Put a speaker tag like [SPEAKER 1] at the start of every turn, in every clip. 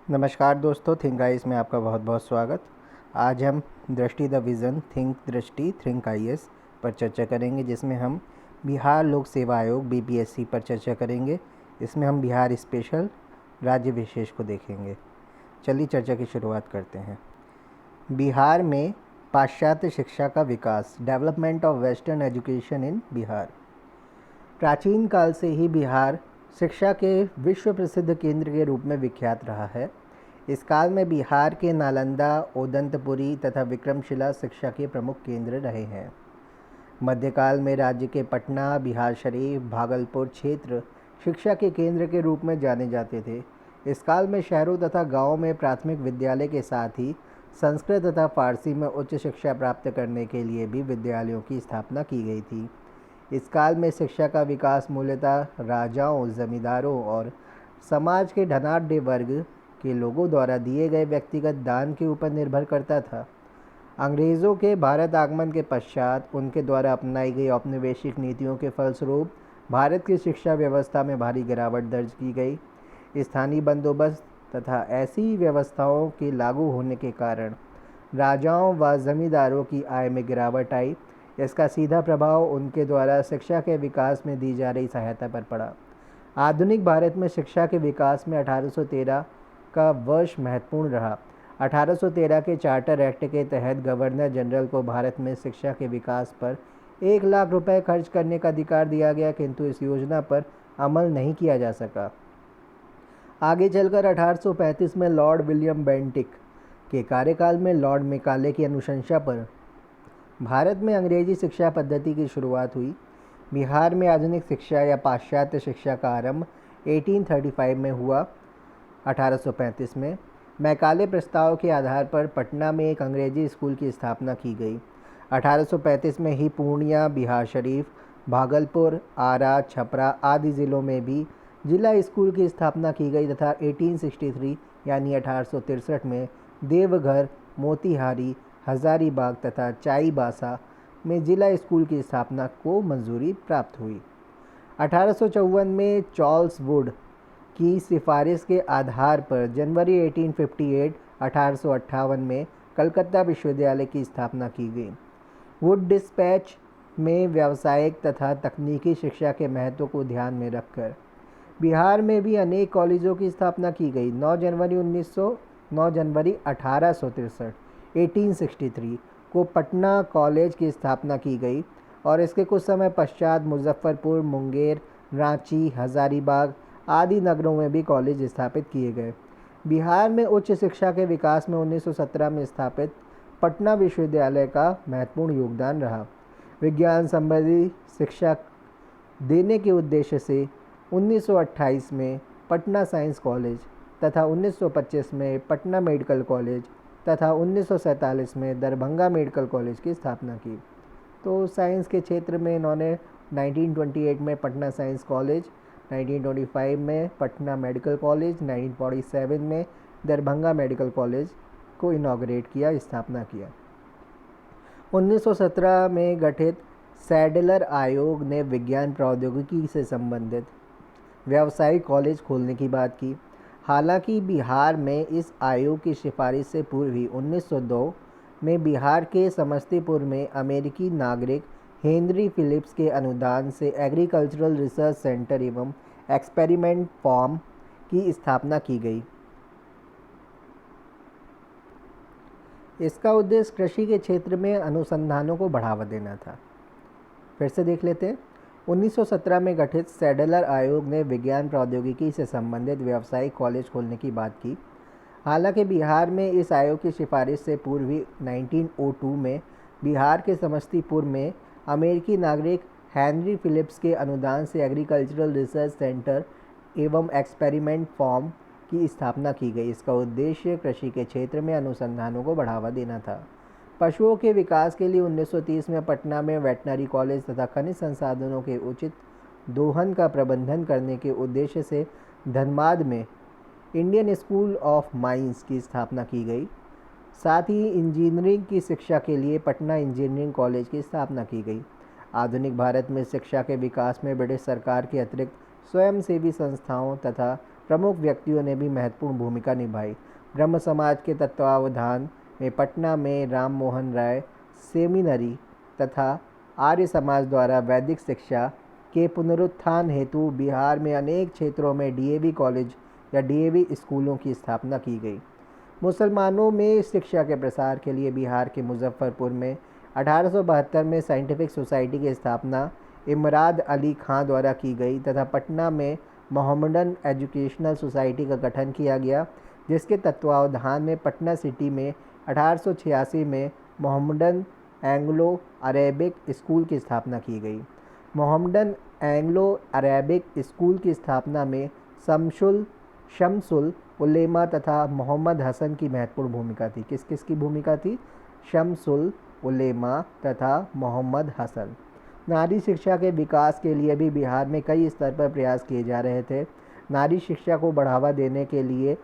[SPEAKER 1] नमस्कार दोस्तों, think IAS में आपका बहुत बहुत स्वागत। आज हम दृष्टि द विज़न थिंक दृष्टि थिंक आईएएस पर चर्चा करेंगे, जिसमें हम बिहार लोक सेवा आयोग बीपीएससी पर चर्चा करेंगे। इसमें हम बिहार स्पेशल राज्य विशेष को देखेंगे। चलिए चर्चा की शुरुआत करते हैं। बिहार में पाश्चात्य शिक्षा का विकास, development of western education in Bihar. प्राचीन काल से ही बिहार शिक्षा के विश्व प्रसिद्ध केंद्र के रूप में विख्यात रहा है। इस काल में बिहार के नालंदा, ओदंतपुरी तथा विक्रमशिला शिक्षा के प्रमुख केंद्र रहे हैं। मध्यकाल में राज्य के पटना, बिहार शरीफ, भागलपुर क्षेत्र शिक्षा के केंद्र के रूप में जाने जाते थे। इस काल में शहरों तथा गांवों में प्राथमिक विद्यालय के साथ ही संस्कृत तथा फारसी में उच्च शिक्षा प्राप्त करने के लिए भी विद्यालयों की स्थापना की गई थी। इस काल में शिक्षा का विकास मूलतः राजाओं, जमींदारों और समाज के धनाढ्य वर्ग के लोगों द्वारा दिए गए व्यक्तिगत दान के ऊपर निर्भर करता था। अंग्रेज़ों के भारत आगमन के पश्चात उनके द्वारा अपनाई गई औपनिवेशिक नीतियों के फलस्वरूप भारत की शिक्षा व्यवस्था में भारी गिरावट दर्ज की गई। स्थानीय बंदोबस्त तथा ऐसी व्यवस्थाओं के लागू होने के कारण राजाओं व जमींदारों की आय में गिरावट आई। इसका सीधा प्रभाव उनके द्वारा शिक्षा के विकास में दी जा रही सहायता पर पड़ा। आधुनिक भारत में शिक्षा के विकास में 1813 का वर्ष महत्वपूर्ण रहा। 1813 के चार्टर एक्ट के तहत गवर्नर जनरल को भारत में शिक्षा के विकास पर 1,00,000 रुपये खर्च करने का अधिकार दिया गया, किंतु इस योजना पर अमल नहीं किया जा सका। आगे चलकर 1835 में लॉर्ड विलियम बेंटिक के कार्यकाल में लॉर्ड मेकाले की अनुशंसा पर भारत में अंग्रेजी शिक्षा पद्धति की शुरुआत हुई। बिहार में आधुनिक शिक्षा या पाश्चात्य शिक्षा का आरंभ 1835 में हुआ। 1835 में मैकाले प्रस्ताव के आधार पर पटना में एक अंग्रेजी स्कूल की स्थापना की गई। 1835 में ही पूर्णिया, बिहार शरीफ, भागलपुर, आरा, छपरा आदि ज़िलों में भी जिला स्कूल की स्थापना की गई तथा 1863 यानी 1863 में देवघर, मोतिहारी, हजारीबाग तथा चाईबासा में जिला स्कूल की स्थापना को मंजूरी प्राप्त हुई। 1854 में चार्ल्स वुड की सिफारिश के आधार पर जनवरी 1858 में कलकत्ता विश्वविद्यालय की स्थापना की गई। वुड डिस्पैच में व्यावसायिक तथा तकनीकी शिक्षा के महत्व को ध्यान में रखकर बिहार में भी अनेक कॉलेजों की स्थापना की गई। 9 जनवरी 1863 को पटना कॉलेज की स्थापना की गई और इसके कुछ समय पश्चात मुजफ्फरपुर, मुंगेर, रांची, हजारीबाग आदि नगरों में भी कॉलेज स्थापित किए गए। बिहार में उच्च शिक्षा के विकास में 1917 में स्थापित पटना विश्वविद्यालय का महत्वपूर्ण योगदान रहा। विज्ञान संबंधी शिक्षा देने के उद्देश्य से 1928 में पटना साइंस कॉलेज तथा 1925 में पटना मेडिकल कॉलेज तथा 1947 में दरभंगा मेडिकल कॉलेज की स्थापना की। तो साइंस के क्षेत्र में इन्होंने 1928 में पटना साइंस कॉलेज, 1925 में पटना मेडिकल कॉलेज, 1947 में दरभंगा मेडिकल कॉलेज को इनॉग्रेट किया, स्थापना किया। 1917 में गठित सैडलर आयोग ने विज्ञान प्रौद्योगिकी से संबंधित व्यावसायिक कॉलेज खोलने की बात की। हालांकि बिहार में इस आयोग की सिफारिश से पूर्व ही 1902 में बिहार के समस्तीपुर में अमेरिकी नागरिक हेनरी फिलिप्स के अनुदान से एग्रीकल्चरल रिसर्च सेंटर एवं एक्सपेरिमेंट फार्म की स्थापना की गई। इसका उद्देश्य कृषि के क्षेत्र में अनुसंधानों को बढ़ावा देना था। फिर से देख लेते हैं। 1917 में गठित सैडलर आयोग ने विज्ञान प्रौद्योगिकी से संबंधित व्यावसायिक कॉलेज खोलने की बात की। हालांकि बिहार में इस आयोग की सिफारिश से पूर्व ही 1902 में बिहार के समस्तीपुर में अमेरिकी नागरिक हेनरी फिलिप्स के अनुदान से एग्रीकल्चरल रिसर्च सेंटर एवं एक्सपेरिमेंट फार्म की स्थापना की गई। इसका उद्देश्य कृषि के क्षेत्र में अनुसंधानों को बढ़ावा देना था। पशुओं के विकास के लिए 1930 में पटना में वेटनरी कॉलेज तथा खनिज संसाधनों के उचित दोहन का प्रबंधन करने के उद्देश्य से धनबाद में इंडियन स्कूल ऑफ माइंस की स्थापना की गई। साथ ही इंजीनियरिंग की शिक्षा के लिए पटना इंजीनियरिंग कॉलेज की स्थापना की गई। आधुनिक भारत में शिक्षा के विकास में ब्रिटिश सरकार के अतिरिक्त स्वयंसेवी संस्थाओं तथा प्रमुख व्यक्तियों ने भी महत्वपूर्ण भूमिका निभाई। ब्रह्म समाज के तत्वावधान में पटना में राम मोहन राय सेमिनरी तथा आर्य समाज द्वारा वैदिक शिक्षा के पुनरुत्थान हेतु बिहार में अनेक क्षेत्रों में डीएवी कॉलेज या डीएवी स्कूलों की स्थापना की गई। मुसलमानों में शिक्षा के प्रसार के लिए बिहार के मुजफ्फरपुर में 1872 में साइंटिफिक सोसाइटी की स्थापना इमराद अली खां द्वारा की गई तथा पटना में मोहम्मडन एजुकेशनल सोसाइटी का गठन किया गया, जिसके तत्वावधान में पटना सिटी में 1886 में मोहम्मडन एंग्लो अरेबिक स्कूल की स्थापना की गई। मोहम्मडन एंग्लो अरेबिक स्कूल की स्थापना में शमसुल उलेमा तथा मोहम्मद हसन की महत्वपूर्ण भूमिका थी। किस किस की भूमिका थी? शमसुल उलेमा तथा मोहम्मद हसन। नारी शिक्षा के विकास के लिए भी बिहार में कई स्तर पर प्रयास किए जा रहे थे। नारी शिक्षा को बढ़ावा देने के लिए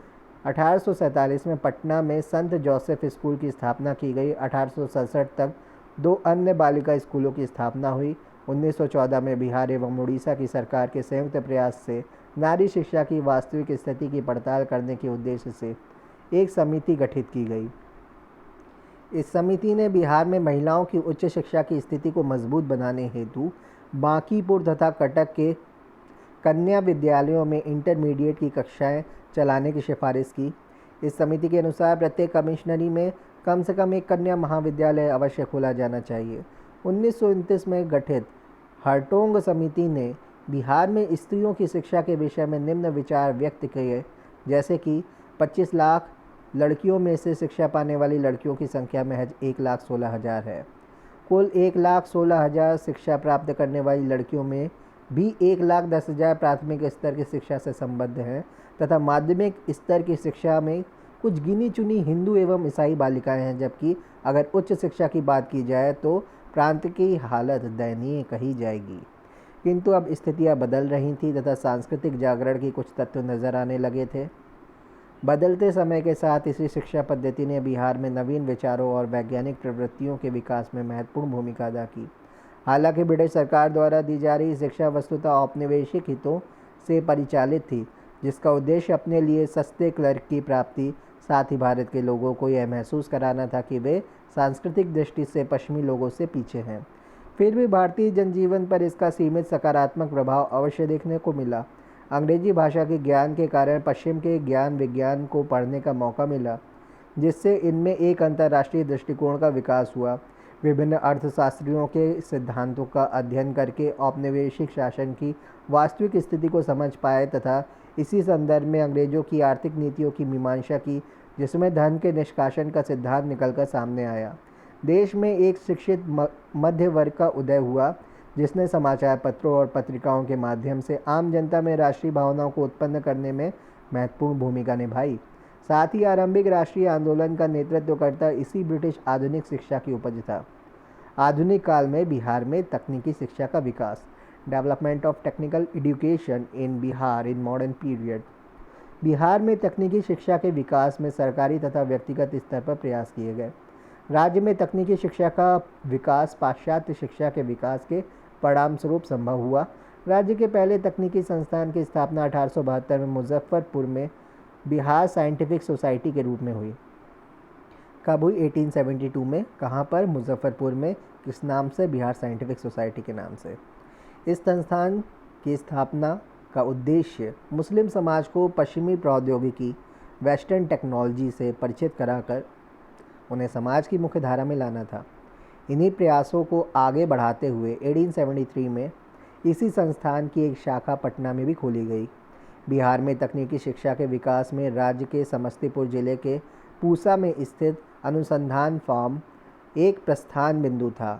[SPEAKER 1] 1847 में पटना में संत जोसेफ स्कूल की स्थापना की गई। 1867 तक 2 अन्य बालिका स्कूलों की स्थापना हुई। 1914 में बिहार एवं उड़ीसा की सरकार के संयुक्त प्रयास से नारी शिक्षा की वास्तविक स्थिति की पड़ताल करने के उद्देश्य से एक समिति गठित की गई। इस समिति ने बिहार में महिलाओं की उच्च शिक्षा की स्थिति को मजबूत बनाने हेतु बांकीपुर तथा कटक के कन्या विद्यालयों में इंटरमीडिएट की कक्षाएं चलाने की सिफारिश की। इस समिति के अनुसार प्रत्येक कमिश्नरी में कम से कम एक कन्या महाविद्यालय अवश्य खोला जाना चाहिए। 1929 में गठित हर्टोग समिति ने बिहार में स्त्रियों की शिक्षा के विषय में निम्न विचार व्यक्त किए, जैसे कि 25 लाख लड़कियों में से शिक्षा पाने वाली लड़कियों की संख्या महज 1,16,000 है। कुल 1,16,000 शिक्षा प्राप्त करने वाली लड़कियों में भी 1,10,000 प्राथमिक स्तर की शिक्षा से संबद्ध हैं तथा माध्यमिक स्तर की शिक्षा में कुछ गिनी चुनी हिंदू एवं ईसाई बालिकाएं हैं, जबकि अगर उच्च शिक्षा की बात की जाए तो प्रांत की हालत दयनीय कही जाएगी। किंतु अब स्थितियां बदल रही थी तथा सांस्कृतिक जागरण के कुछ तत्व नजर आने लगे थे। बदलते समय के साथ इसी शिक्षा पद्धति ने बिहार में नवीन विचारों और वैज्ञानिक प्रवृत्तियों के विकास में महत्वपूर्ण भूमिका अदा की। हालांकि ब्रिटिश सरकार द्वारा दी जा रही शिक्षा वस्तुतः औपनिवेशिक हितों से परिचालित थी, जिसका उद्देश्य अपने लिए सस्ते क्लर्क की प्राप्ति, साथ ही भारत के लोगों को यह महसूस कराना था कि वे सांस्कृतिक दृष्टि से पश्चिमी लोगों से पीछे हैं। फिर भी भारतीय जनजीवन पर इसका सीमित सकारात्मक प्रभाव अवश्य देखने को मिला। अंग्रेजी भाषा के ज्ञान के कारण पश्चिम के ज्ञान विज्ञान को पढ़ने का मौका मिला, जिससे इनमें एक अंतर्राष्ट्रीय दृष्टिकोण का विकास हुआ। विभिन्न अर्थशास्त्रियों के सिद्धांतों का अध्ययन करके औपनिवेशिक शासन की वास्तविक स्थिति को समझ पाए तथा इसी संदर्भ में अंग्रेजों की आर्थिक नीतियों की मीमांसा की, जिसमें धन के निष्कासन का सिद्धांत निकलकर सामने आया। देश में एक शिक्षित मध्य वर्ग का उदय हुआ, जिसने समाचार पत्रों और पत्रिकाओं के माध्यम से आम जनता में राष्ट्रीय भावनाओं को उत्पन्न करने में महत्वपूर्ण भूमिका निभाई। साथ ही आरंभिक राष्ट्रीय आंदोलन का नेतृत्व करता इसी ब्रिटिश आधुनिक शिक्षा की उपज था। आधुनिक काल में बिहार में तकनीकी शिक्षा का विकास, development of technical education in Bihar in modern period. Bihar में तकनीकी शिक्षा के विकास में सरकारी तथा व्यक्तिगत स्तर पर प्रयास किए गए। राज्य में तकनीकी शिक्षा का विकास पाश्चात्य शिक्षा के विकास के परिणाम स्वरूप संभव हुआ। राज्य के पहले तकनीकी संस्थान की स्थापना 1872 में मुजफ्फरपुर में बिहार साइंटिफिक सोसाइटी के रूप में हुई। कब हुई? 1872 में। कहाँ पर? मुजफ्फरपुर में। किस नाम से? बिहार साइंटिफिक सोसाइटी के नाम से। इस संस्थान की स्थापना का उद्देश्य मुस्लिम समाज को पश्चिमी प्रौद्योगिकी वेस्टर्न टेक्नोलॉजी से परिचित कराकर उन्हें समाज की मुख्य धारा में लाना था। इन्हीं प्रयासों को आगे बढ़ाते हुए 1873 में इसी संस्थान की एक शाखा पटना में भी खोली गई। बिहार में तकनीकी शिक्षा के विकास में राज्य के समस्तीपुर जिले के पूसा में स्थित अनुसंधान फार्म एक प्रस्थान बिंदु था।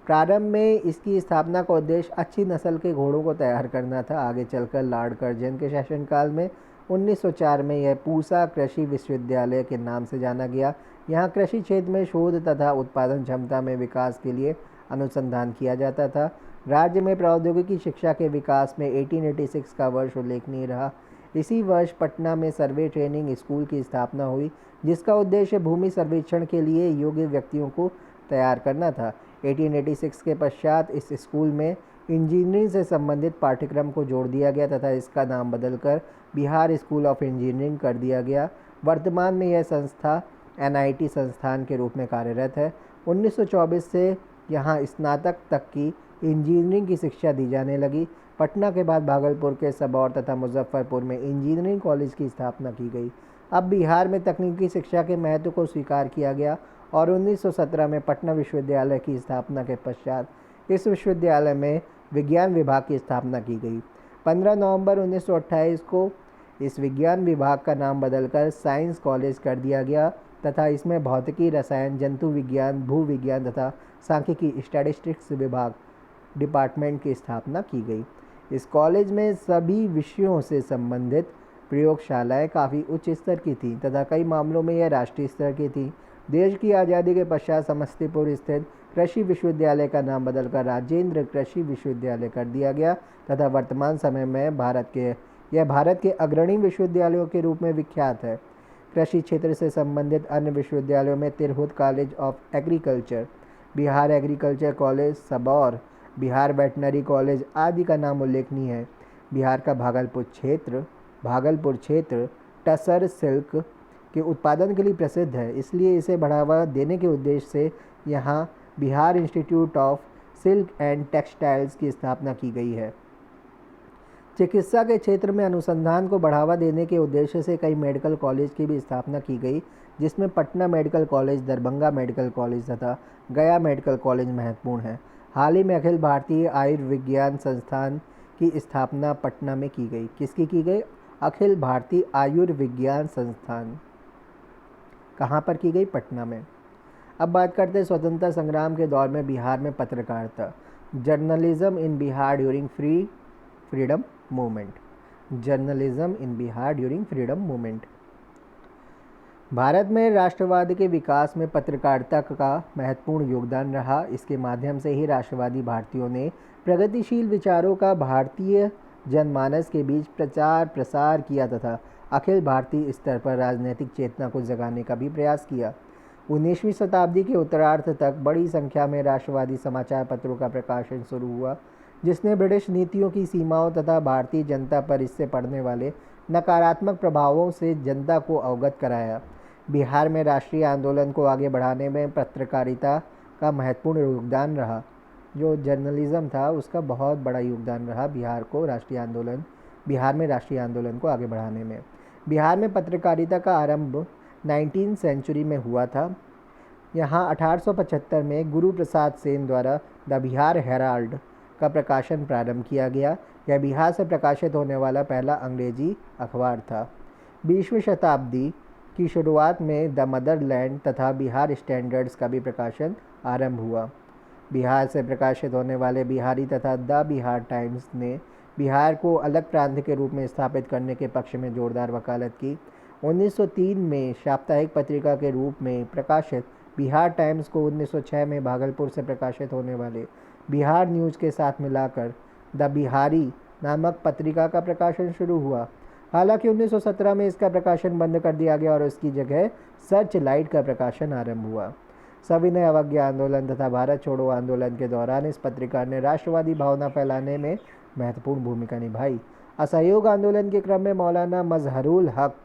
[SPEAKER 1] प्रारंभ में इसकी स्थापना का उद्देश्य अच्छी नस्ल के घोड़ों को तैयार करना था। आगे चलकर लॉर्ड कर्जन के शासनकाल में 1904 में यह पूसा कृषि विश्वविद्यालय के नाम से जाना गया। यहाँ कृषि क्षेत्र में शोध तथा उत्पादन क्षमता में विकास के लिए अनुसंधान किया जाता था। राज्य में प्रौद्योगिकी शिक्षा के विकास में 1886 का वर्ष उल्लेखनीय रहा। इसी वर्ष पटना में सर्वे ट्रेनिंग स्कूल की स्थापना हुई, जिसका उद्देश्य भूमि सर्वेक्षण के लिए योग्य व्यक्तियों को तैयार करना था। 1886 के पश्चात इस स्कूल में इंजीनियरिंग से संबंधित पाठ्यक्रम को जोड़ दिया गया तथा इसका नाम बदलकर बिहार स्कूल ऑफ इंजीनियरिंग कर दिया गया। वर्तमान में यह संस्था NIT संस्थान के रूप में कार्यरत है। 1924 से यहाँ स्नातक तक की इंजीनियरिंग की शिक्षा दी जाने लगी। पटना के बाद भागलपुर के सबौर तथा मुजफ्फरपुर में इंजीनियरिंग कॉलेज की स्थापना की गई। अब बिहार में तकनीकी शिक्षा के महत्व को स्वीकार किया गया और 1917 में पटना विश्वविद्यालय की स्थापना के पश्चात इस विश्वविद्यालय में विज्ञान विभाग की स्थापना की गई। 15 नवंबर 1928 को इस विज्ञान विभाग का नाम बदलकर साइंस कॉलेज कर दिया गया तथा इसमें भौतिकी, रसायन, जंतु विज्ञान, भू विज्ञान तथा सांख्यिकी स्टैटिस्टिक्स विभाग डिपार्टमेंट की स्थापना की गई। इस कॉलेज में सभी विषयों से संबंधित प्रयोगशालाएं काफ़ी उच्च स्तर की थीं तथा कई मामलों में यह राष्ट्रीय स्तर की थीं। देश की आज़ादी के पश्चात समस्तीपुर स्थित कृषि विश्वविद्यालय का नाम बदलकर राजेंद्र कृषि विश्वविद्यालय कर दिया गया तथा वर्तमान समय में भारत के अग्रणी विश्वविद्यालयों के रूप में विख्यात है। कृषि क्षेत्र से संबंधित अन्य विश्वविद्यालयों में Tirhut college of agriculture, Bihar agriculture college Sabour, Bihar veterinary college आदि का नाम उल्लेखनीय है। बिहार का भागलपुर क्षेत्र टसर सिल्क के उत्पादन के लिए प्रसिद्ध है, इसलिए इसे बढ़ावा देने के उद्देश्य से यहाँ Bihar institute of silk and textiles की स्थापना की गई है। चिकित्सा के क्षेत्र में अनुसंधान को बढ़ावा देने के उद्देश्य से कई मेडिकल कॉलेज की भी स्थापना की गई, जिसमें Patna medical college, Darbhanga medical college तथा गया मेडिकल कॉलेज महत्वपूर्ण है। हाल ही में अखिल भारतीय आयुर्विज्ञान संस्थान की स्थापना पटना में की गई। किसकी की गई? अखिल भारतीय आयुर्विज्ञान संस्थान कहाँ पर की गई? पटना में। अब बात करते हैं स्वतंत्रता संग्राम के दौर में बिहार में पत्रकारिता, journalism in Bihar during freedom movement. Journalism in Bihar during freedom movement. Bharat में राष्ट्रवाद के विकास में पत्रकारिता का महत्वपूर्ण योगदान रहा। इसके माध्यम से ही राष्ट्रवादी भारतीयों ने प्रगतिशील विचारों का भारतीय जनमानस के बीच प्रचार प्रसार किया तथा अखिल भारतीय स्तर पर राजनीतिक चेतना को जगाने का भी प्रयास किया। 19वीं शताब्दी के उत्तरार्ध तक बड़ी संख्या में राष्ट्रवादी समाचार पत्रों का प्रकाशन शुरू हुआ, जिसने ब्रिटिश नीतियों की सीमाओं तथा भारतीय जनता पर इससे पड़ने वाले नकारात्मक प्रभावों से जनता को अवगत कराया। बिहार में राष्ट्रीय आंदोलन को आगे बढ़ाने में पत्रकारिता का महत्वपूर्ण योगदान रहा। जो जर्नलिज्म था उसका बहुत बड़ा योगदान रहा बिहार में राष्ट्रीय आंदोलन को आगे बढ़ाने में। बिहार में पत्रकारिता का आरंभ 19वीं सेंचुरी में हुआ था। यहाँ 1875 में गुरु प्रसाद सेन द्वारा द बिहार हेराल्ड का प्रकाशन प्रारंभ किया गया। यह बिहार से प्रकाशित होने वाला पहला अंग्रेजी अखबार था। 20वीं शताब्दी की शुरुआत में द मदरलैंड तथा बिहार स्टैंडर्ड्स का भी प्रकाशन आरंभ हुआ। बिहार से प्रकाशित होने वाले बिहारी तथा द बिहार टाइम्स ने बिहार को अलग प्रांत के रूप में स्थापित करने के पक्ष में जोरदार वकालत की। 1903 में साप्ताहिक पत्रिका के रूप में प्रकाशित बिहार टाइम्स को 1906 में भागलपुर से प्रकाशित होने वाले बिहार न्यूज़ के साथ मिलाकर द बिहारी नामक पत्रिका का प्रकाशन शुरू हुआ। हालांकि 1917 में इसका प्रकाशन बंद कर दिया गया और उसकी जगह सर्च लाइट का प्रकाशन आरंभ हुआ। सविनय अवज्ञा आंदोलन तथा भारत छोड़ो आंदोलन के दौरान इस पत्रिका ने राष्ट्रवादी भावना फैलाने में महत्वपूर्ण भूमिका निभाई। असहयोग आंदोलन के क्रम में मौलाना मजहरुल हक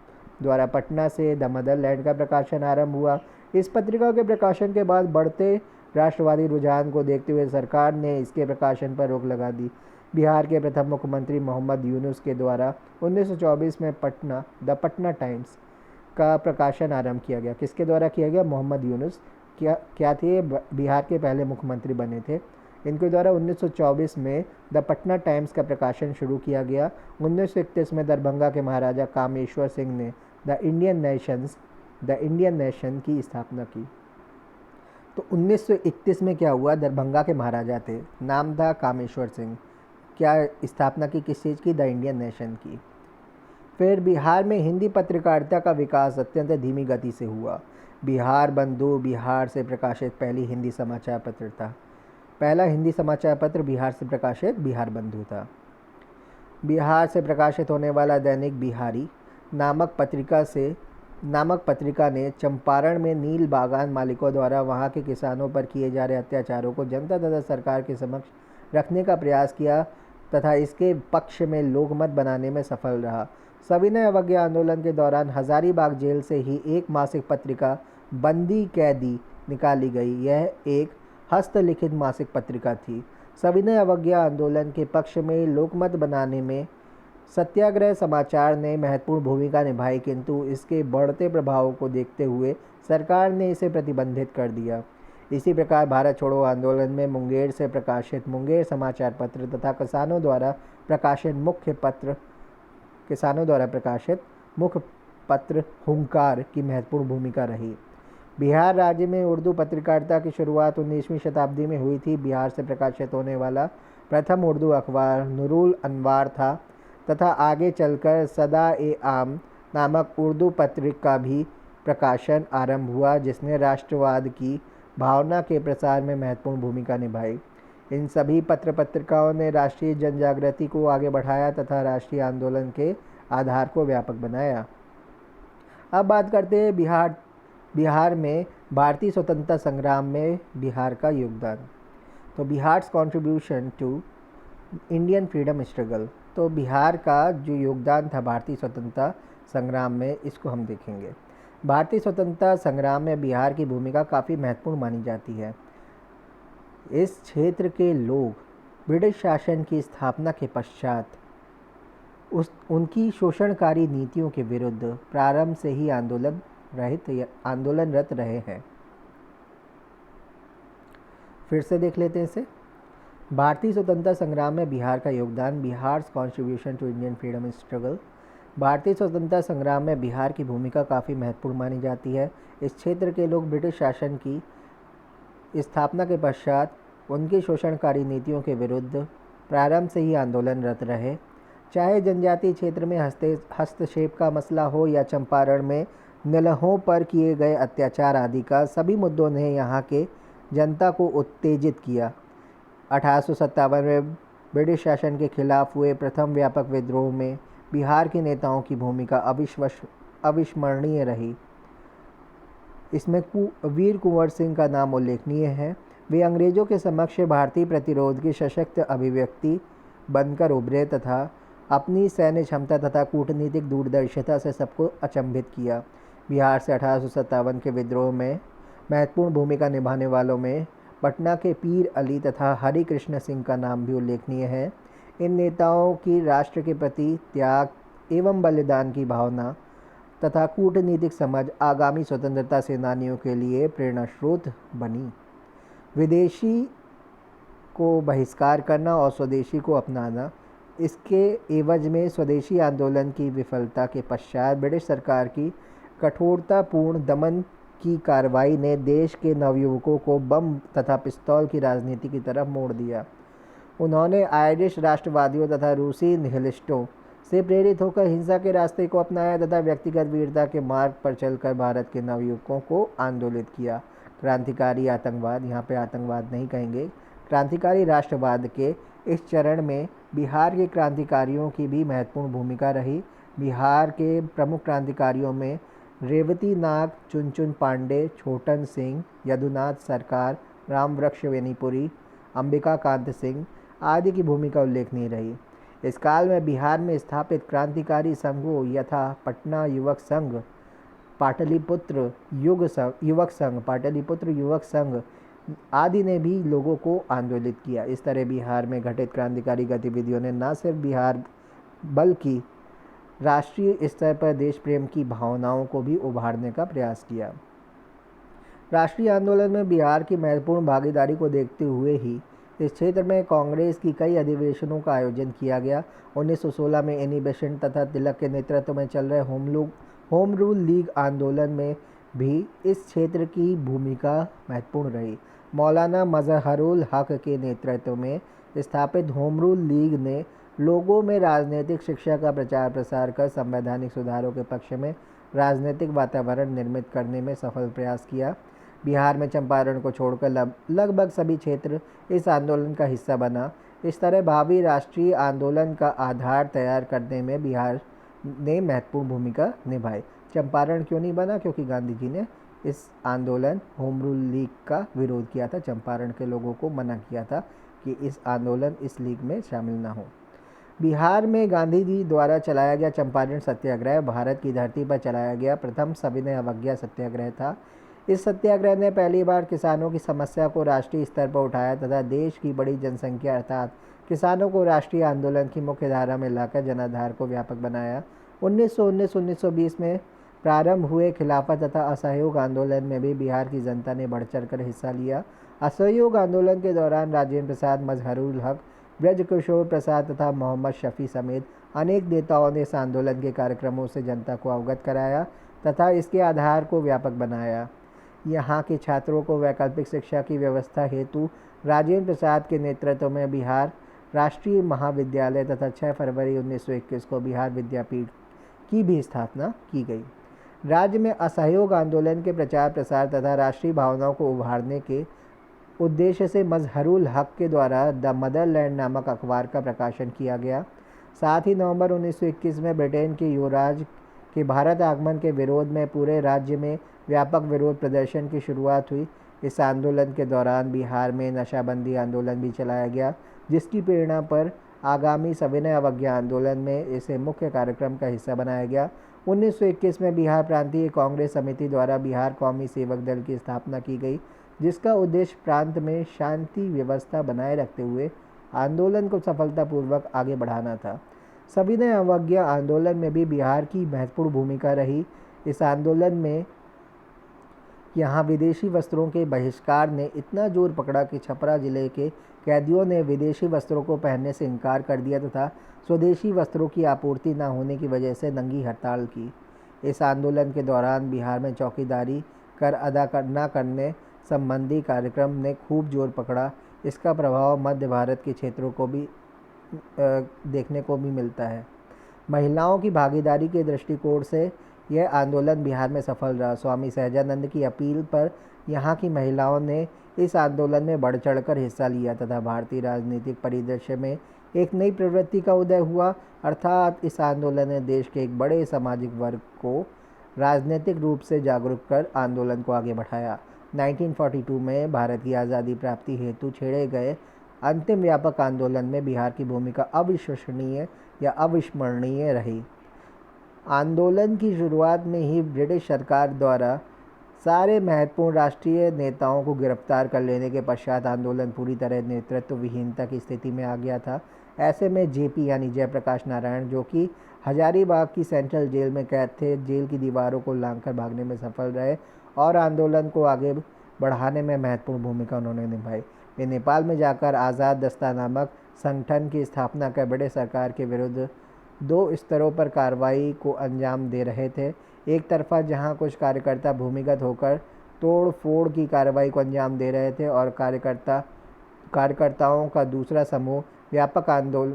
[SPEAKER 1] द्वारा पटना से द मदरलैंड का प्रकाशन आरंभ हुआ। इस पत्रिका के प्रकाशन के बाद बढ़ते राष्ट्रवादी रुझान को देखते हुए सरकार ने इसके प्रकाशन पर रोक लगा दी। बिहार के प्रथम मुख्यमंत्री मोहम्मद यूनुस के द्वारा 1924 में द पटना टाइम्स का प्रकाशन आरंभ किया गया। किसके द्वारा किया गया? मोहम्मद यूनुस क्या थे? बिहार के पहले मुख्यमंत्री बने थे। इनके द्वारा 1924 में द पटना टाइम्स का प्रकाशन शुरू किया गया। 1931 में दरभंगा के महाराजा कामेश्वर सिंह ने द इंडियन नेशन की स्थापना की। तो 1931 में क्या हुआ? दरभंगा के महाराजा थे, नाम था कामेश्वर सिंह। क्या स्थापना की? किस चीज़ की? द इंडियन नेशन की। फिर बिहार में हिंदी पत्रकारिता का विकास अत्यंत धीमी गति से हुआ। बिहार बंधु बिहार से प्रकाशित पहली हिंदी समाचार पत्र था। पहला हिंदी समाचार पत्र बिहार से प्रकाशित बिहार बंधु था। बिहार से प्रकाशित होने वाला दैनिक बिहारी नामक पत्रिका ने चंपारण में नील बागान मालिकों द्वारा वहां के किसानों पर किए जा रहे अत्याचारों को जनता तथा सरकार के समक्ष रखने का प्रयास किया तथा इसके पक्ष में लोकमत बनाने में सफल रहा। सविनय अवज्ञा आंदोलन के दौरान हजारीबाग जेल से ही एक मासिक पत्रिका बंदी कैदी निकाली गई। यह एक हस्तलिखित मासिक पत्रिका थी। सविनय अवज्ञा आंदोलन के पक्ष में लोकमत बनाने में सत्याग्रह समाचार ने महत्वपूर्ण भूमिका निभाई, किंतु इसके बढ़ते प्रभाव को देखते हुए सरकार ने इसे प्रतिबंधित कर दिया। इसी प्रकार भारत छोड़ो आंदोलन में मुंगेर से प्रकाशित मुंगेर समाचार पत्र तथा किसानों द्वारा प्रकाशित मुख्य पत्र हुंकार की महत्वपूर्ण भूमिका रही। बिहार राज्य में उर्दू पत्रकारिता की शुरुआत 19वीं शताब्दी में हुई थी। बिहार से प्रकाशित होने वाला प्रथम उर्दू अखबार नूरुल अनवार था तथा आगे चलकर सदा-ए-आम नामक उर्दू पत्रिका का भी प्रकाशन आरंभ हुआ, जिसने राष्ट्रवाद की भावना के प्रसार में महत्वपूर्ण भूमिका निभाई। इन सभी पत्र पत्रिकाओं ने राष्ट्रीय जनजागृति को आगे बढ़ाया तथा राष्ट्रीय आंदोलन के आधार को व्यापक बनाया। अब बात करते हैं बिहार में भारतीय स्वतंत्रता संग्राम में बिहार का योगदान। तो Bihar's contribution to Indian freedom struggle. तो बिहार का जो योगदान था भारतीय स्वतंत्रता संग्राम में, इसको हम देखेंगे। भारतीय स्वतंत्रता संग्राम में बिहार की भूमिका काफ़ी महत्वपूर्ण मानी जाती है। इस क्षेत्र के लोग ब्रिटिश शासन की स्थापना के पश्चात उनकी शोषणकारी नीतियों के विरुद्ध प्रारंभ से ही आंदोलनरत रहे हैं। फिर से देख लेते हैं इसे। भारतीय स्वतंत्रता संग्राम में बिहार का योगदान, Bihar's contribution to Indian freedom struggle. भारतीय स्वतंत्रता संग्राम में बिहार की भूमिका काफ़ी महत्वपूर्ण मानी जाती है। इस क्षेत्र के लोग ब्रिटिश शासन की स्थापना के पश्चात उनकी शोषणकारी नीतियों के विरुद्ध प्रारंभ से ही आंदोलनरत रहे। चाहे जनजातीय क्षेत्र में हस्तक्षेप का मसला हो या चंपारण में निलहों पर किए गए अत्याचार आदि का, सभी मुद्दों ने यहाँ के जनता को उत्तेजित किया। 1857 में ब्रिटिश शासन के खिलाफ हुए प्रथम व्यापक विद्रोह में बिहार के नेताओं की भूमिका अविस्मरणीय रही। इसमें वीर कुंवर सिंह का नाम उल्लेखनीय है। वे अंग्रेजों के समक्ष भारतीय प्रतिरोध की सशक्त अभिव्यक्ति बनकर उभरे तथा अपनी सैन्य क्षमता तथा कूटनीतिक दूरदर्शिता से सबको अचंभित किया। बिहार से 1857 के विद्रोह में महत्वपूर्ण भूमिका निभाने वालों में पटना के पीर अली तथा हरि कृष्ण सिंह का नाम भी उल्लेखनीय है। इन नेताओं की राष्ट्र के प्रति त्याग एवं बलिदान की भावना तथा कूटनीतिक समझ आगामी स्वतंत्रता सेनानियों के लिए प्रेरणा स्रोत बनी। विदेशी को बहिष्कार करना और स्वदेशी को अपनाना, इसके एवज में स्वदेशी आंदोलन की विफलता के पश्चात ब्रिटिश सरकार की कठोरतापूर्ण दमन की कार्रवाई ने देश के नवयुवकों को बम तथा पिस्तौल की राजनीति की तरफ मोड़ दिया। उन्होंने आयरिश राष्ट्रवादियों तथा रूसी निहिलिस्टों से प्रेरित होकर हिंसा के रास्ते को अपनाया तथा व्यक्तिगत वीरता के मार्ग पर चलकर भारत के नवयुवकों को आंदोलित किया। क्रांतिकारी आतंकवाद, यहाँ पे आतंकवाद नहीं कहेंगे, क्रांतिकारी राष्ट्रवाद के इस चरण में बिहार के क्रांतिकारियों की भी महत्वपूर्ण भूमिका रही। बिहार के प्रमुख क्रांतिकारियों में रेवती नाग, चुनचुन पांडे, छोटन सिंह, यदुनाथ सरकार, रामवृक्ष वेनीपुरी, अंबिका कांत सिंह आदि की भूमिका उल्लेखनीय रही। इस काल में बिहार में स्थापित क्रांतिकारी संघों यथा पटना युवक संघ, पाटलिपुत्र युवक संघ आदि ने भी लोगों को आंदोलित किया। इस तरह बिहार में घटित क्रांतिकारी गतिविधियों ने न सिर्फ बिहार बल्कि राष्ट्रीय स्तर पर देश प्रेम की भावनाओं को भी उभारने का प्रयास किया। राष्ट्रीय आंदोलन में बिहार की महत्वपूर्ण भागीदारी को देखते हुए ही इस क्षेत्र में कांग्रेस की कई अधिवेशनों का आयोजन किया गया। 1916 में एनी बेसेंट तथा तिलक के नेतृत्व में चल रहे होम रूल लीग आंदोलन में भी इस क्षेत्र की भूमिका महत्वपूर्ण रही। मौलाना मजहरुल हक के नेतृत्व में स्थापित होम रूल लीग ने लोगों में राजनीतिक शिक्षा का प्रचार प्रसार कर संवैधानिक सुधारों के पक्ष में राजनीतिक वातावरण निर्मित करने में सफल प्रयास किया। बिहार में चंपारण को छोड़कर लगभग सभी क्षेत्र इस आंदोलन का हिस्सा बना। इस तरह भावी राष्ट्रीय आंदोलन का आधार तैयार करने में बिहार ने महत्वपूर्ण भूमिका निभाई। चंपारण क्यों नहीं बना? क्योंकि गांधी जी ने इस आंदोलन होम रूल लीग का विरोध किया था, चंपारण के लोगों को मना किया था कि इस आंदोलन इस लीग में शामिल न हो। बिहार में गांधी जी द्वारा चलाया गया चंपारण सत्याग्रह भारत की धरती पर चलाया गया प्रथम सविनय अवज्ञा सत्याग्रह था। इस सत्याग्रह ने पहली बार किसानों की समस्या को राष्ट्रीय स्तर पर उठाया तथा देश की बड़ी जनसंख्या अर्थात किसानों को राष्ट्रीय आंदोलन की मुख्य धारा में लाकर जनाधार को व्यापक बनाया। 1919-1920 में प्रारंभ हुए खिलाफत तथा असहयोग आंदोलन में भी बिहार की जनता ने बढ़ चढ़ कर हिस्सा लिया। असहयोग आंदोलन के दौरान राजेंद्र प्रसाद, मजहरुल हक, ब्रजकिशोर प्रसाद तथा मोहम्मद शफी समेत अनेक नेताओं ने इस आंदोलन के कार्यक्रमों से जनता को अवगत कराया तथा इसके आधार को व्यापक बनाया। यहाँ के छात्रों को वैकल्पिक शिक्षा की व्यवस्था हेतु राजेंद्र प्रसाद के नेतृत्व में बिहार राष्ट्रीय महाविद्यालय तथा 6 फरवरी 1921 को बिहार विद्यापीठ की भी स्थापना की गई। राज्य में असहयोग आंदोलन के प्रचार प्रसार तथा राष्ट्रीय भावनाओं को उभारने के उद्देश्य से मजहरुल हक के द्वारा द मदरलैंड नामक अखबार का प्रकाशन किया गया। साथ ही नवंबर 1921 में ब्रिटेन के युवराज के भारत आगमन के विरोध में पूरे राज्य में व्यापक विरोध प्रदर्शन की शुरुआत हुई। इस आंदोलन के दौरान बिहार में नशाबंदी आंदोलन भी चलाया गया, जिसकी प्रेरणा पर आगामी सविनय अवज्ञा आंदोलन में इसे मुख्य कार्यक्रम का हिस्सा बनाया गया। 1921 में बिहार प्रांतीय कांग्रेस समिति द्वारा बिहार कौमी सेवक दल की स्थापना की गई, जिसका उद्देश्य प्रांत में शांति व्यवस्था बनाए रखते हुए आंदोलन को सफलतापूर्वक आगे बढ़ाना था। सविनय अवज्ञा आंदोलन में भी बिहार की महत्वपूर्ण भूमिका रही। इस आंदोलन में यहाँ विदेशी वस्त्रों के बहिष्कार ने इतना जोर पकड़ा कि छपरा जिले के कैदियों ने विदेशी वस्त्रों को पहनने से इनकार कर दिया तथा स्वदेशी वस्त्रों की आपूर्ति न होने की वजह से नंगी हड़ताल की। इस आंदोलन के दौरान बिहार में चौकीदारी कर अदा न करने संबंधी कार्यक्रम ने खूब जोर पकड़ा। इसका प्रभाव मध्य भारत के क्षेत्रों को भी देखने को भी मिलता है। महिलाओं की भागीदारी के दृष्टिकोण से यह आंदोलन बिहार में सफल रहा। स्वामी सहजानंद की अपील पर यहाँ की महिलाओं ने इस आंदोलन में बढ़ चढ़कर हिस्सा लिया तथा भारतीय राजनीतिक परिदृश्य में एक नई प्रवृत्ति का उदय हुआ, अर्थात इस आंदोलन ने देश के एक बड़े सामाजिक वर्ग को राजनीतिक रूप से जागरूक कर आंदोलन को आगे बढ़ाया। 1942 में भारत की आज़ादी प्राप्ति हेतु छेड़े गए अंतिम व्यापक आंदोलन में बिहार की भूमिका अविश्वसनीय या अविस्मरणीय रही। आंदोलन की शुरुआत में ही ब्रिटिश सरकार द्वारा सारे महत्वपूर्ण राष्ट्रीय नेताओं को गिरफ्तार कर लेने के पश्चात आंदोलन पूरी तरह नेतृत्व विहीनता की स्थिति में आ गया था। ऐसे में जेपी यानी जयप्रकाश नारायण, जो कि हजारीबाग की सेंट्रल जेल में कैद थे, जेल की दीवारों को लांघकर भागने में सफल रहे और आंदोलन को आगे बढ़ाने में महत्वपूर्ण भूमिका उन्होंने निभाई। वे नेपाल में जाकर आज़ाद दस्ता नामक संगठन की स्थापना कर ब्रिटिश सरकार के विरुद्ध 2 स्तरों पर कार्रवाई को अंजाम दे रहे थे। एक तरफा जहां कुछ कार्यकर्ता भूमिगत होकर तोड़ फोड़ की कार्रवाई को अंजाम दे रहे थे और कार्यकर्ताओं का दूसरा समूह व्यापक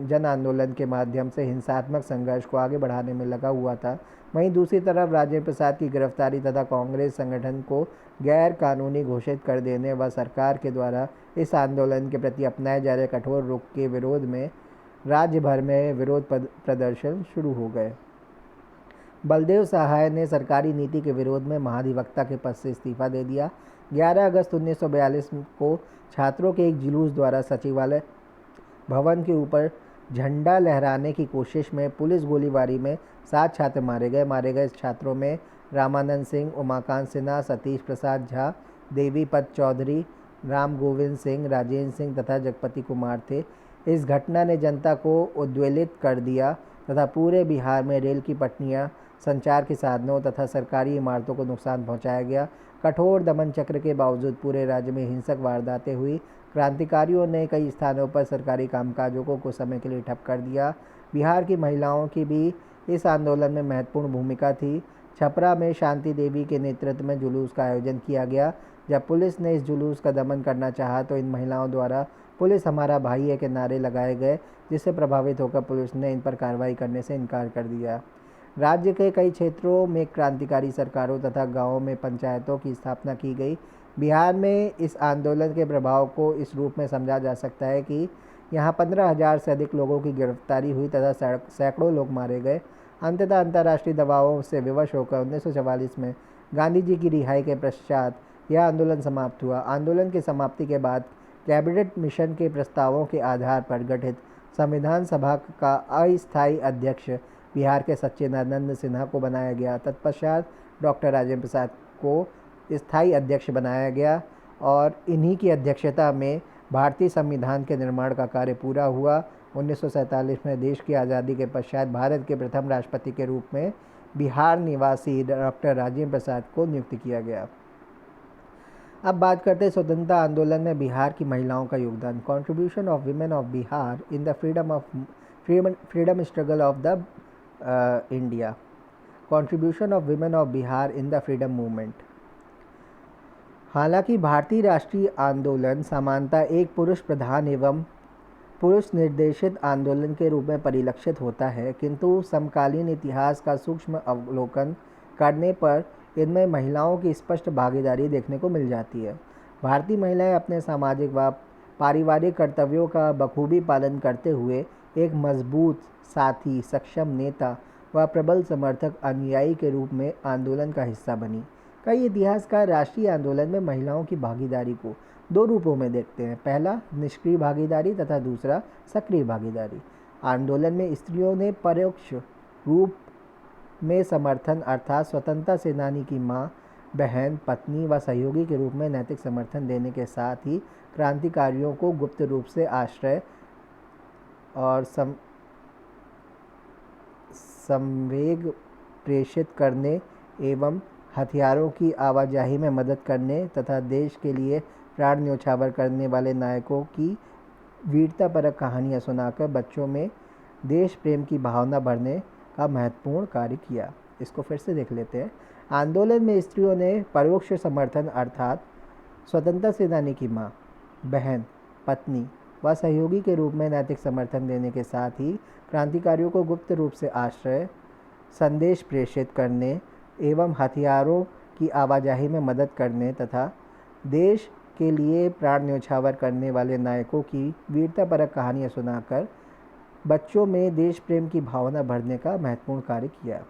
[SPEAKER 1] जन आंदोलन के माध्यम से हिंसात्मक संघर्ष को आगे बढ़ाने में लगा हुआ था। वहीं दूसरी तरफ राजेंद्र प्रसाद की गिरफ्तारी तथा कांग्रेस संगठन को गैर कानूनी घोषित कर देने व सरकार के द्वारा इस आंदोलन के प्रति अपनाए जा रहे कठोर रुख के विरोध में राज्य भर में विरोध प्रदर्शन शुरू हो गए। बलदेव सहाय ने सरकारी नीति के विरोध में महाधिवक्ता के पद से इस्तीफा दे दिया। 11 अगस्त 1942 को छात्रों के एक जुलूस द्वारा सचिवालय भवन के ऊपर झंडा लहराने की कोशिश में पुलिस गोलीबारी में 7 छात्र मारे गए। छात्रों में रामानंद सिंह, उमाकांत सिन्हा, सतीश प्रसाद झा, देवीपत चौधरी, राम गोविंद सिंह, राजेंद्र सिंह तथा जगपति कुमार थे। इस घटना ने जनता को उद्वेलित कर दिया तथा पूरे बिहार में रेल की पटरियां, संचार के साधनों तथा सरकारी इमारतों को नुकसान पहुंचाया गया। कठोर दमन चक्र के बावजूद पूरे राज्य में हिंसक वारदातें हुई। क्रांतिकारियों ने कई स्थानों पर सरकारी कामकाजों को कुछ समय के लिए ठप कर दिया। बिहार की महिलाओं की भी इस आंदोलन में महत्वपूर्ण भूमिका थी। छपरा में शांति देवी के नेतृत्व में जुलूस का आयोजन किया गया। जब पुलिस ने इस जुलूस का दमन करना चाहा तो इन महिलाओं द्वारा पुलिस हमारा भाई है के नारे लगाए गए, जिससे प्रभावित होकर पुलिस ने इन पर कार्रवाई करने से इनकार कर दिया। राज्य के कई क्षेत्रों में क्रांतिकारी सरकारों तथा गांवों में पंचायतों की स्थापना की गई। बिहार में इस आंदोलन के प्रभाव को इस रूप में समझा जा सकता है कि यहाँ 15,000 से अधिक लोगों की गिरफ्तारी हुई तथा सैकड़ों लोग मारे गए। अंततः अंतर्राष्ट्रीय दबावों से विवश होकर 1944 में गांधी जी की रिहाई के पश्चात यह आंदोलन समाप्त हुआ। आंदोलन की समाप्ति के बाद कैबिनेट मिशन के प्रस्तावों के आधार पर गठित संविधान सभा का अस्थायी अध्यक्ष बिहार के सच्चिदानंद सिन्हा को बनाया गया। तत्पश्चात डॉक्टर राजेंद्र प्रसाद को स्थायी अध्यक्ष बनाया गया और इन्हीं की अध्यक्षता में भारतीय संविधान के निर्माण का कार्य पूरा हुआ। 1947 में देश की आज़ादी के पश्चात भारत के प्रथम राष्ट्रपति के रूप में बिहार निवासी डॉक्टर राजेंद्र प्रसाद को नियुक्त किया गया। अब बात करते हैं स्वतंत्रता आंदोलन में बिहार की महिलाओं का योगदान। Contribution of women of Bihar in the freedom struggle of the India. Contribution of women of Bihar in the freedom movement. हालांकि भारतीय राष्ट्रीय आंदोलन सामान्यतः एक पुरुष प्रधान एवं पुरुष निर्देशित आंदोलन के रूप में परिलक्षित होता है, किंतु समकालीन इतिहास का सूक्ष्म अवलोकन करने पर इनमें महिलाओं की स्पष्ट भागीदारी देखने को मिल जाती है। भारतीय महिलाएं अपने सामाजिक व पारिवारिक कर्तव्यों का बखूबी पालन करते हुए एक मजबूत साथी, सक्षम नेता व प्रबल समर्थक अनुयायी के रूप में आंदोलन का हिस्सा बनी। कई इतिहासकार राष्ट्रीय आंदोलन में महिलाओं की भागीदारी को दो रूपों में देखते हैं। पहला निष्क्रिय भागीदारी तथा दूसरा सक्रिय भागीदारी। आंदोलन में स्त्रियों ने परोक्ष रूप में समर्थन अर्थात स्वतंत्रता सेनानी की मां, बहन, पत्नी व सहयोगी के रूप में नैतिक समर्थन देने के साथ ही क्रांतिकारियों को गुप्त रूप से आश्रय और संवेग प्रेषित करने एवं हथियारों की आवाजाही में मदद करने तथा देश के लिए प्राण न्यौछावर करने वाले नायकों की वीरतापरक कहानियाँ सुनाकर बच्चों में देश प्रेम की भावना भरने का महत्वपूर्ण कार्य किया। इसको फिर से देख लेते हैं। आंदोलन में स्त्रियों ने परोक्ष समर्थन अर्थात स्वतंत्रता सेनानी की मां, बहन, पत्नी व सहयोगी के रूप में नैतिक समर्थन देने के साथ ही क्रांतिकारियों को गुप्त रूप से आश्रय, संदेश प्रेषित करने एवं हथियारों की आवाजाही में मदद करने तथा देश के लिए प्राण न्यौछावर करने वाले नायकों की वीरतापरक कहानियाँ सुनाकर बच्चों में देश प्रेम की भावना भरने का महत्वपूर्ण कार्य किया।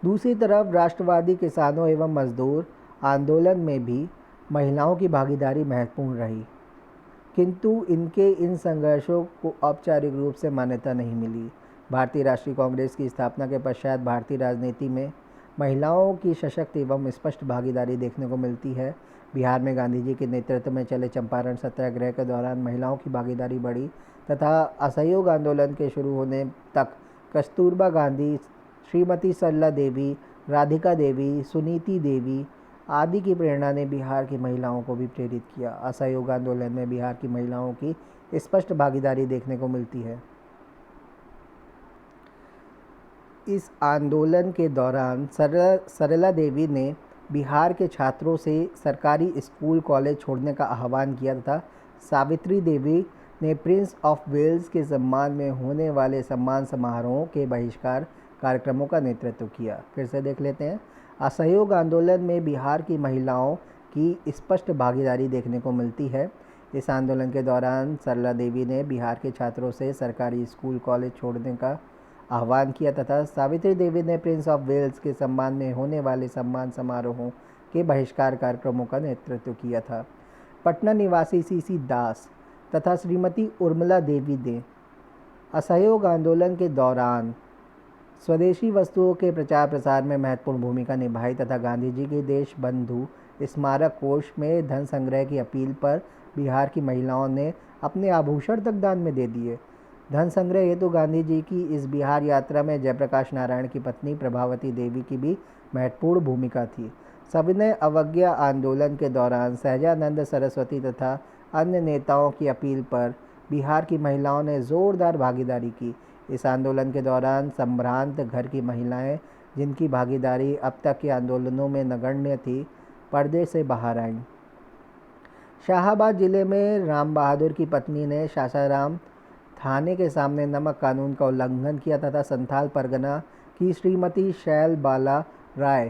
[SPEAKER 1] दूसरी तरफ राष्ट्रवादी किसानों एवं मजदूर आंदोलन में भी महिलाओं की भागीदारी महत्वपूर्ण रही, किंतु इनके इन संघर्षों को औपचारिक रूप से मान्यता नहीं मिली। भारतीय राष्ट्रीय कांग्रेस की स्थापना के पश्चात भारतीय राजनीति में महिलाओं की सशक्त एवं स्पष्ट भागीदारी देखने को मिलती है। बिहार में गांधी जी के नेतृत्व में चले चंपारण सत्याग्रह के दौरान महिलाओं की भागीदारी बढ़ी तथा असहयोग आंदोलन के शुरू होने तक कस्तूरबा गांधी, श्रीमती सरला देवी, राधिका देवी, सुनीति देवी आदि की प्रेरणा ने बिहार की महिलाओं को भी प्रेरित किया। असहयोग आंदोलन में बिहार की महिलाओं की स्पष्ट भागीदारी देखने को मिलती है। इस आंदोलन के दौरान सरला देवी ने बिहार के छात्रों से सरकारी स्कूल कॉलेज छोड़ने का आह्वान किया तथा सावित्री देवी ने प्रिंस ऑफ वेल्स के सम्मान में होने वाले सम्मान समारोहों के बहिष्कार कार्यक्रमों का नेतृत्व किया। फिर से देख लेते हैं। असहयोग आंदोलन में बिहार की महिलाओं की स्पष्ट भागीदारी देखने को मिलती है। इस आंदोलन के दौरान सरला देवी ने बिहार के छात्रों से सरकारी स्कूल कॉलेज छोड़ने का आह्वान किया तथा सावित्री देवी ने प्रिंस ऑफ वेल्स के सम्मान में होने वाले सम्मान समारोहों के बहिष्कार कार्यक्रमों का नेतृत्व किया था। पटना निवासी सीसी दास तथा श्रीमती उर्मिला देवी ने असहयोग आंदोलन के दौरान स्वदेशी वस्तुओं के प्रचार प्रसार में महत्वपूर्ण भूमिका निभाई तथा गांधी जी के देश बंधु स्मारक कोष में धन संग्रह की अपील पर बिहार की महिलाओं ने अपने आभूषण तक दान में दे दिए। धन संग्रह हेतु गांधी जी की इस बिहार यात्रा में जयप्रकाश नारायण की पत्नी प्रभावती देवी की भी महत्वपूर्ण भूमिका थी। सविनय अवज्ञा आंदोलन के दौरान सहजानंद सरस्वती तथा अन्य नेताओं की अपील पर बिहार की महिलाओं ने जोरदार भागीदारी की। इस आंदोलन के दौरान संभ्रांत घर की महिलाएं, जिनकी भागीदारी अब तक के आंदोलनों में नगण्य थी, पर्दे से बाहर आईं। शाहाबाद जिले में राम बहादुर की पत्नी ने सासाराम थाने के सामने नमक कानून का उल्लंघन किया तथा संथाल परगना की श्रीमती शैल बाला राय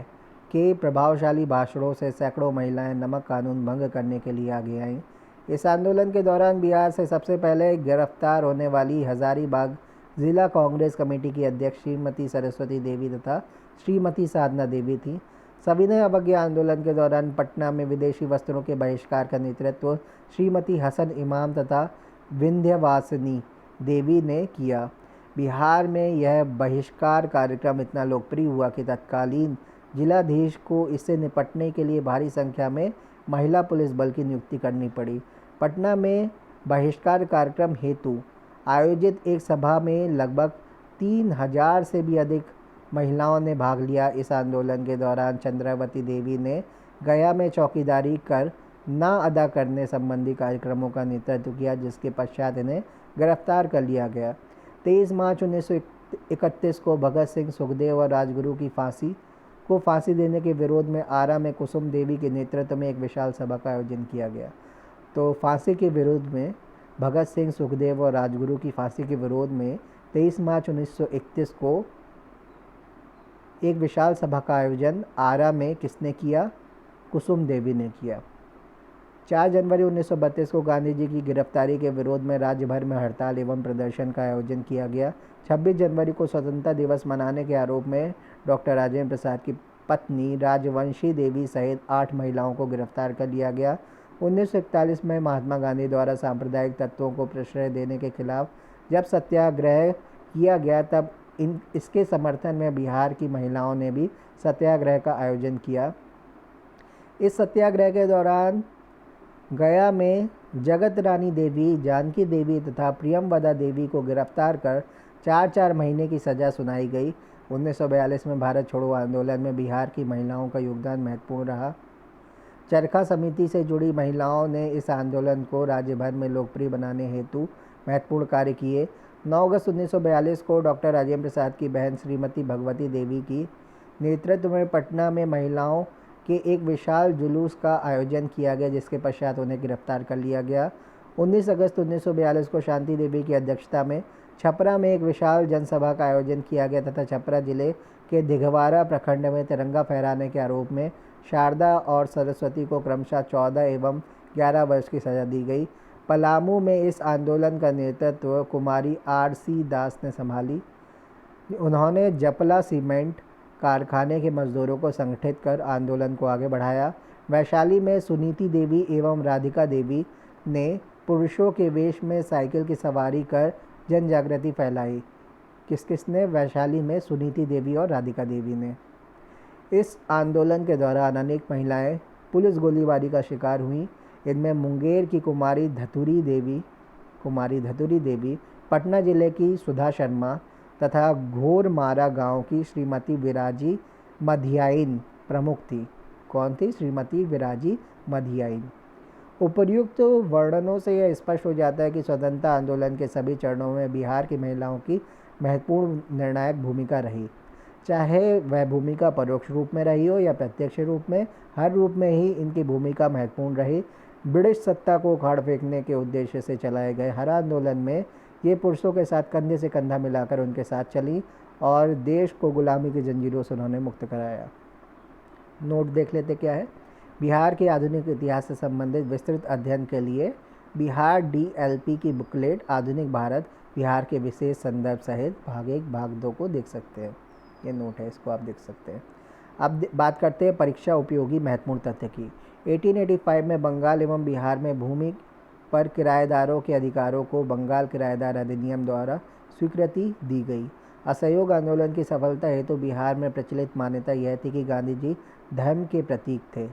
[SPEAKER 1] के प्रभावशाली भाषणों से सैकड़ों महिलाएं नमक कानून भंग करने के लिए आगे आईं। इस आंदोलन के दौरान बिहार से सबसे पहले गिरफ्तार होने वाली हजारीबाग जिला कांग्रेस कमेटी की अध्यक्ष श्रीमती सरस्वती देवी तथा श्रीमती साधना देवी थी। सविनय अवज्ञा आंदोलन के दौरान पटना में विदेशी वस्त्रों के बहिष्कार का नेतृत्व श्रीमती हसन इमाम तथा विंध्यवासिनी देवी ने किया। बिहार में यह बहिष्कार कार्यक्रम इतना लोकप्रिय हुआ कि तत्कालीन जिलाधीश को इससे निपटने के लिए भारी संख्या में महिला पुलिस बल की नियुक्ति करनी पड़ी। पटना में बहिष्कार कार्यक्रम हेतु आयोजित एक सभा में लगभग 3000 से भी अधिक महिलाओं ने भाग लिया। इस आंदोलन के दौरान चंद्रावती देवी ने गया में चौकीदारी कर ना अदा करने संबंधी कार्यक्रमों का नेतृत्व किया, जिसके पश्चात इन्हें गिरफ्तार कर लिया गया। 23 मार्च 1931 को भगत सिंह, सुखदेव और राजगुरु की फांसी देने के विरोध में आरा में कुसुम देवी के नेतृत्व में एक विशाल सभा का आयोजन किया गया। तो फांसी के विरोध में भगत सिंह, सुखदेव और राजगुरु की फांसी के विरोध में 23 मार्च 1931 को एक विशाल सभा का आयोजन आरा में किसने किया? कुसुम देवी ने किया। 4 जनवरी 1932 को गांधी जी की गिरफ्तारी के विरोध में राज्य भर में हड़ताल एवं प्रदर्शन का आयोजन किया गया। 26 जनवरी को स्वतंत्रता दिवस मनाने के आरोप में डॉक्टर राजेंद्र प्रसाद की पत्नी राजवंशी देवी सहित 8 महिलाओं को गिरफ्तार कर लिया गया। 1941 में महात्मा गांधी द्वारा सांप्रदायिक तत्वों को प्रश्रय देने के खिलाफ जब सत्याग्रह किया गया, तब इसके समर्थन में बिहार की महिलाओं ने भी सत्याग्रह का आयोजन किया। इस सत्याग्रह के दौरान गया में जगत रानी देवी, जानकी देवी तथा प्रियमवदा देवी को गिरफ्तार कर 4-4 महीने की सज़ा सुनाई गई। 1942 में भारत छोड़ो आंदोलन में बिहार की महिलाओं का योगदान महत्वपूर्ण रहा। चरखा समिति से जुड़ी महिलाओं ने इस आंदोलन को राज्य भर में लोकप्रिय बनाने हेतु महत्वपूर्ण कार्य किए। 9 अगस्त 1942 को डॉक्टर राजेंद्र प्रसाद की बहन श्रीमती भगवती देवी की नेतृत्व में पटना में महिलाओं के एक विशाल जुलूस का आयोजन किया गया, जिसके पश्चात उन्हें गिरफ्तार कर लिया गया। 19 अगस्त 1942 को शांति देवी की अध्यक्षता में छपरा में एक विशाल जनसभा का आयोजन किया गया तथा छपरा जिले के दिघवारा प्रखंड में तिरंगा फहराने के आरोप में शारदा और सरस्वती को क्रमशः 14 एवं 11 वर्ष की सज़ा दी गई। पलामू में इस आंदोलन का नेतृत्व कुमारी R.C. दास ने संभाली। उन्होंने जपला सीमेंट कारखाने के मजदूरों को संगठित कर आंदोलन को आगे बढ़ाया। वैशाली में सुनीति देवी एवं राधिका देवी ने पुरुषों के वेश में साइकिल की सवारी कर जन जागृति फैलाई। किसने? वैशाली में सुनीति देवी और राधिका देवी ने। इस आंदोलन के दौरान अनेक महिलाएं पुलिस गोलीबारी का शिकार हुईं। इनमें मुंगेर की कुमारी धतुरी देवी, पटना जिले की सुधा शर्मा तथा घोरमारा गांव की श्रीमती विराजी मधियाइन प्रमुख थी। कौन थी? श्रीमती विराजी मधियाइन। उपर्युक्त वर्णनों से यह स्पष्ट हो जाता है कि स्वतंत्रता आंदोलन के सभी चरणों में बिहार की महिलाओं की महत्वपूर्ण निर्णायक भूमिका रही। चाहे वह भूमिका परोक्ष रूप में रही हो या प्रत्यक्ष रूप में, हर रूप में ही इनकी भूमिका महत्वपूर्ण रही। ब्रिटिश सत्ता को उखाड़ फेंकने के उद्देश्य से चलाए गए हर आंदोलन में ये पुरुषों के साथ कंधे से कंधा मिलाकर उनके साथ चली और देश को गुलामी की जंजीरों से उन्होंने मुक्त कराया। नोट देख लेते क्या है। बिहार के आधुनिक इतिहास से संबंधित विस्तृत अध्ययन के लिए बिहार DLP की बुकलेट आधुनिक भारत बिहार के विशेष संदर्भ सहित भाग 1 भाग 2 को देख सकते हैं। ये नोट है, इसको आप देख सकते हैं। अब बात करते हैं परीक्षा उपयोगी महत्वपूर्ण तथ्य की। 1885 में बंगाल एवं बिहार में भूमि पर किराएदारों के अधिकारों को बंगाल किराएदार अधिनियम द्वारा स्वीकृति दी गई। असहयोग आंदोलन की सफलता हेतु बिहार में प्रचलित मान्यता यह थी कि गांधी जी धर्म के प्रतीक थे।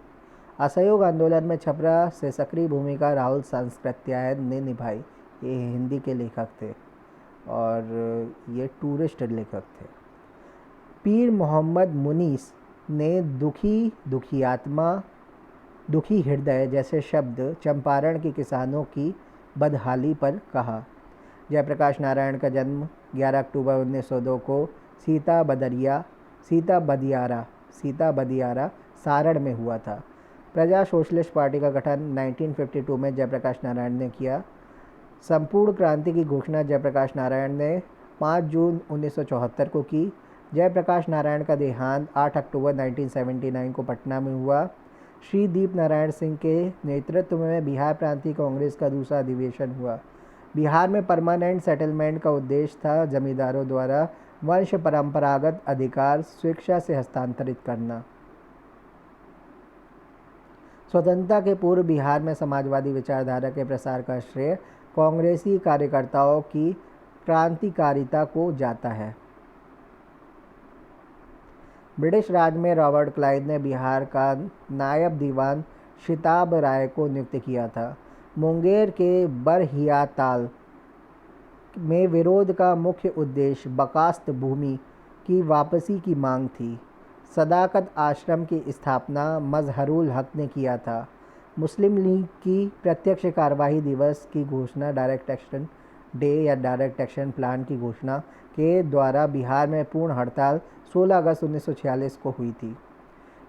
[SPEAKER 1] असहयोग आंदोलन में छपरा से सक्रिय भूमिका राहुल सांस्कृत्यायन ने निभाई। ये हिंदी के लेखक थे और ये टूरिस्ट लेखक थे। पीर मोहम्मद मुनीस ने दुखी आत्मा, दुखी हृदय जैसे शब्द चंपारण के किसानों की बदहाली पर कहा। जयप्रकाश नारायण का जन्म 11 अक्टूबर 1902 को सीता बदियारा सारण में हुआ था। प्रजा सोशलिस्ट पार्टी का गठन 1952 में जयप्रकाश नारायण ने किया। संपूर्ण क्रांति की घोषणा जयप्रकाश नारायण ने 5 जून 1974 को की। जयप्रकाश नारायण का देहांत 8 अक्टूबर 1979 को पटना में हुआ। श्री दीप नारायण सिंह के नेतृत्व में बिहार प्रांतीय कांग्रेस का दूसरा अधिवेशन हुआ। बिहार में परमानेंट सेटलमेंट का उद्देश्य था जमींदारों द्वारा वंश परंपरागत अधिकार स्वेच्छा से हस्तांतरित करना। स्वतंत्रता के पूर्व बिहार में समाजवादी विचारधारा के प्रसार का श्रेय कांग्रेसी कार्यकर्ताओं की क्रांतिकारिता को जाता है। ब्रिटिश राज में रॉबर्ट क्लाइव ने बिहार का नायब दीवान शिताब राय को नियुक्त किया था। मुंगेर के बरहियाताल में विरोध का मुख्य उद्देश्य बकास्त भूमि की वापसी की मांग थी। सदाकत आश्रम की स्थापना मजहरुल हक ने किया था। मुस्लिम लीग की प्रत्यक्ष कार्यवाही दिवस की घोषणा डायरेक्ट एक्शन डे या डायरेक्ट एक्शन प्लान की घोषणा के द्वारा बिहार में पूर्ण हड़ताल 16 अगस्त 1946 को हुई थी।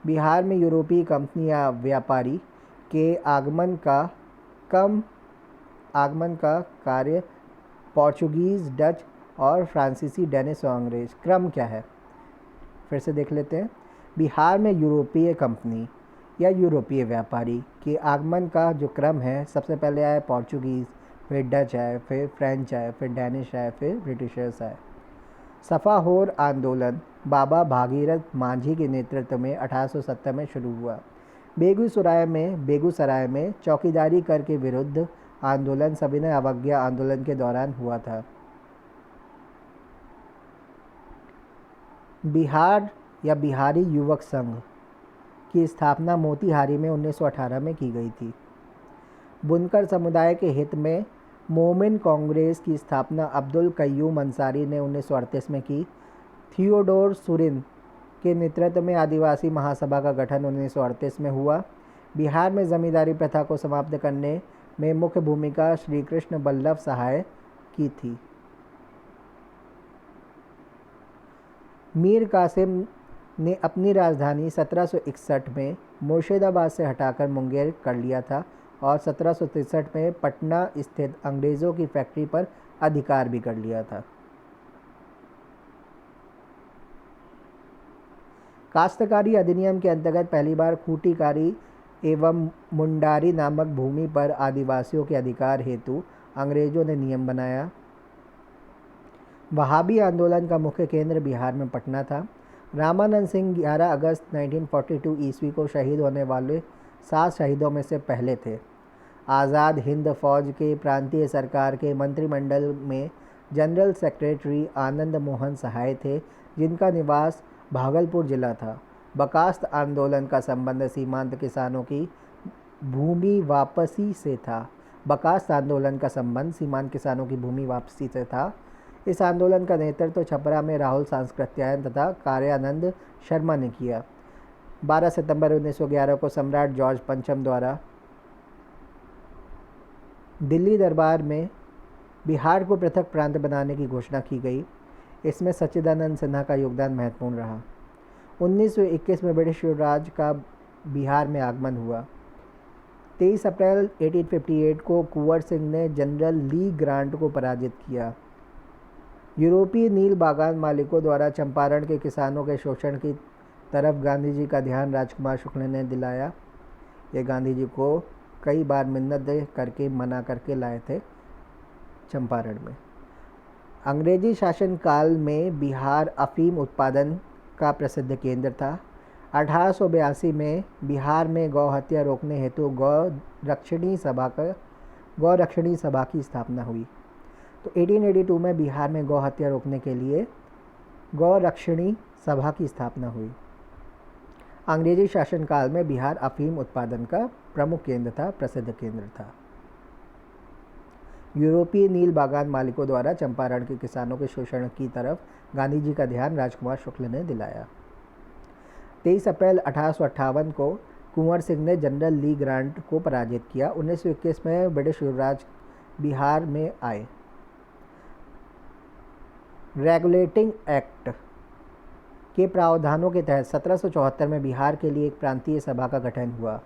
[SPEAKER 1] बिहार में यूरोपीय कंपनी या व्यापारी के आगमन का कार्य पोर्चुगीज़, डच और फ्रांसीसी, डेनिश और अंग्रेज। क्रम क्या है, फिर से देख लेते हैं। बिहार में यूरोपीय कंपनी या यूरोपीय व्यापारी के आगमन का जो क्रम है, सबसे पहले आए पोर्चुगीज़, फिर डच आए, फिर फ्रेंच आए, फिर डेनिश आए, फिर ब्रिटिशर्स आए। सफाहोर आंदोलन बाबा भागीरथ मांझी के नेतृत्व में 1870 में शुरू हुआ। बेगूसराय में चौकीदारी कर के विरुद्ध आंदोलन सविनय अवज्ञा आंदोलन के दौरान हुआ था। बिहार या बिहारी युवक संघ की स्थापना मोतीहारी में 1918 में की गई थी। बुनकर समुदाय के हित में मोमिन कांग्रेस की स्थापना अब्दुल कय्यूम अंसारी ने 1938 में की। थियोडोर सुरिन के नेतृत्व में आदिवासी महासभा का गठन 1938 में हुआ। बिहार में जमींदारी प्रथा को समाप्त करने में मुख्य भूमिका श्री कृष्ण बल्लभ सहाय की थी। मीर कासिम ने अपनी राजधानी 1761 में मुर्शिदाबाद से हटाकर मुंगेर कर लिया था और 1763 में पटना स्थित अंग्रेज़ों की फैक्ट्री पर अधिकार भी कर लिया था। काश्तकारी अधिनियम के अंतर्गत पहली बार खूंटीकारी एवं मुंडारी नामक भूमि पर आदिवासियों के अधिकार हेतु अंग्रेज़ों ने नियम बनाया। वहाबी आंदोलन का मुख्य केंद्र बिहार में पटना था। रामानंद सिंह 11 अगस्त 1942 ईस्वी को शहीद होने वाले 7 शहीदों में से पहले थे। आज़ाद हिंद फौज के प्रांतीय सरकार के मंत्रिमंडल में जनरल सेक्रेटरी आनंद मोहन सहाय थे, जिनका निवास भागलपुर जिला था। बकास्त आंदोलन का संबंध सीमांत किसानों की भूमि वापसी से था। बकास्त आंदोलन का संबंध सीमांत किसानों की भूमि वापसी से था। इस आंदोलन का नेतृत्व छपरा में राहुल सांस्कृत्यायन तथा कार्यानंद शर्मा ने किया। 12 सितंबर 1911 को सम्राट जॉर्ज पंचम द्वारा दिल्ली दरबार में बिहार को पृथक प्रांत बनाने की घोषणा की गई। इसमें सच्चिदानंद सिन्हा का योगदान महत्वपूर्ण रहा। 1921 में ब्रिटिश युवराज का बिहार में आगमन हुआ। 23 अप्रैल 1858 को कुंवर सिंह ने जनरल ली ग्रांट को पराजित किया। यूरोपीय नील बागान मालिकों द्वारा चंपारण के किसानों के शोषण की तरफ गांधी जी का ध्यान राजकुमार शुक्ल ने दिलाया। ये गांधी जी को कई बार मिन्नत करके मना करके लाए थे चंपारण में। अंग्रेजी शासन काल में बिहार अफीम उत्पादन का प्रसिद्ध केंद्र था। 1882 में बिहार में गौ हत्या रोकने हेतु गौरक्षणी सभा की स्थापना हुई। तो 1882 में बिहार में गौ हत्या रोकने के लिए गौरक्षणी सभा की स्थापना हुई। अंग्रेजी शासनकाल में बिहार अफीम उत्पादन का प्रमुख केंद्र था, प्रसिद्ध केंद्र था। यूरोपीय नील बागान मालिकों द्वारा चंपारण के किसानों के शोषण की तरफ गांधी जी का ध्यान राजकुमार शुक्ल ने दिलाया। 23 अप्रैल 1858 को कुंवर सिंह ने जनरल ली ग्रांट को पराजित किया। 1921 में ब्रिटिश युवराज बिहार में आए। रेगुलेटिंग एक्ट के प्रावधानों के तहत 1774 में बिहार के लिए एक प्रांतीय सभा का गठन हुआ।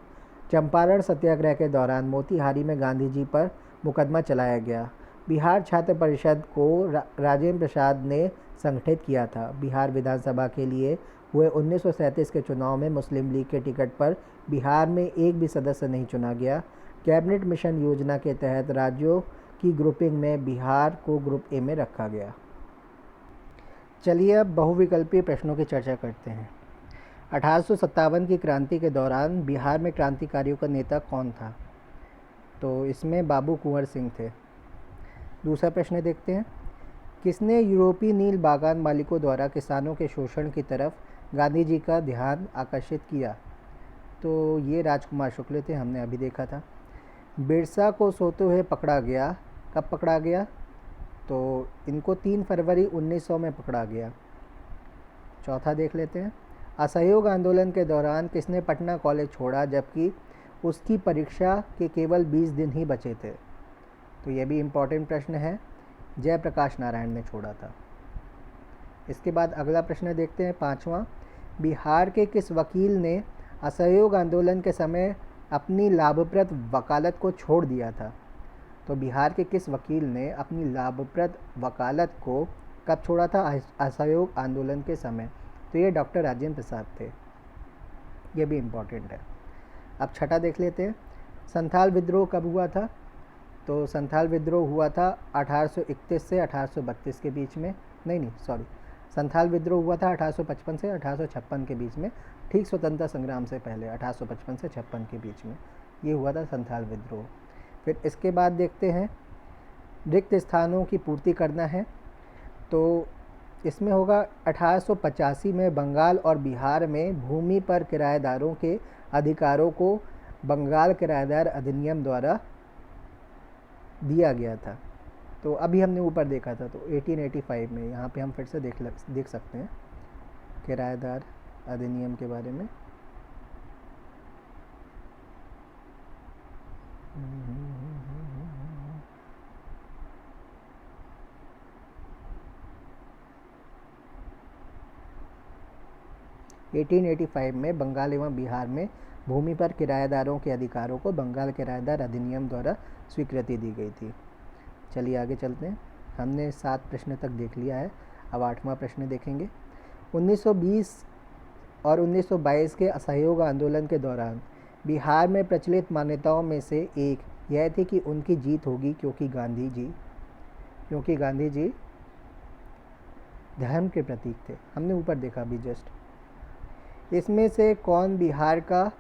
[SPEAKER 1] चंपारण सत्याग्रह के दौरान मोतीहारी में गांधी जी पर मुकदमा चलाया गया। बिहार छात्र परिषद को राजेंद्र प्रसाद ने संगठित किया था। बिहार विधानसभा के लिए हुए 1937 के चुनाव में मुस्लिम लीग के टिकट पर बिहार में एक भी सदस्य नहीं चुना गया। कैबिनेट मिशन योजना के तहत राज्यों की ग्रुपिंग में बिहार को ग्रुप ए में रखा गया। चलिए अब बहुविकल्पीय प्रश्नों की चर्चा करते हैं। 1857 की क्रांति के दौरान बिहार में क्रांतिकारियों का नेता कौन था? तो इसमें बाबू कुंवर सिंह थे। दूसरा प्रश्न देखते हैं, किसने यूरोपीय नील बागान मालिकों द्वारा किसानों के शोषण की तरफ गांधी जी का ध्यान आकर्षित किया? तो ये राजकुमार शुक्ल थे, हमने अभी देखा था। बिरसा को सोते हुए पकड़ा गया, कब पकड़ा गया? तो इनको 3 फरवरी 1900 में पकड़ा गया। चौथा देख लेते हैं, असहयोग आंदोलन के दौरान किसने पटना कॉलेज छोड़ा जबकि उसकी परीक्षा के केवल 20 दिन ही बचे थे? तो यह भी इम्पॉर्टेंट प्रश्न है, जयप्रकाश नारायण ने छोड़ा था। इसके बाद अगला प्रश्न देखते हैं, पांचवा, बिहार के किस वकील ने असहयोग आंदोलन के समय अपनी लाभप्रद वकालत को छोड़ दिया था? तो बिहार के किस वकील ने अपनी लाभप्रद वकालत को कब छोड़ा था? असहयोग आंदोलन के समय। तो ये डॉक्टर राजेंद्र प्रसाद थे। ये भी इम्पॉर्टेंट है। अब छठा देख लेते हैं, संथाल विद्रोह कब हुआ था? तो संथाल विद्रोह हुआ था 1831 से 1832 के बीच में। संथाल विद्रोह हुआ था 1855 से 1856 के बीच में, ठीक स्वतंत्रता संग्राम से पहले 1855 से 56 के बीच में ये हुआ था संथाल विद्रोह। फिर इसके बाद देखते हैं, रिक्त स्थानों की पूर्ति करना है। तो इसमें होगा 1885 में बंगाल और बिहार में भूमि पर किराएदारों के अधिकारों को बंगाल किराएदार अधिनियम द्वारा दिया गया था। तो अभी हमने ऊपर देखा था, तो 1885 में यहाँ पे हम फिर से देख सकते हैं किराएदार अधिनियम के बारे में। – 1885 में बंगाल एवं बिहार में भूमि पर किराएदारों के अधिकारों को बंगाल किराएदार अधिनियम द्वारा स्वीकृति दी गई थी। चलिए आगे चलते हैं, हमने 7 प्रश्न तक देख लिया है, अब 8वां प्रश्न देखेंगे। 1920 और 1922 के असहयोग आंदोलन के दौरान बिहार में प्रचलित मान्यताओं में से एक यह थी कि उनकी जीत होगी क्योंकि गांधी जी धर्म के प्रतीक थे। हमने ऊपर देखा अभी जस्ट। इसमें से कौन बिहार का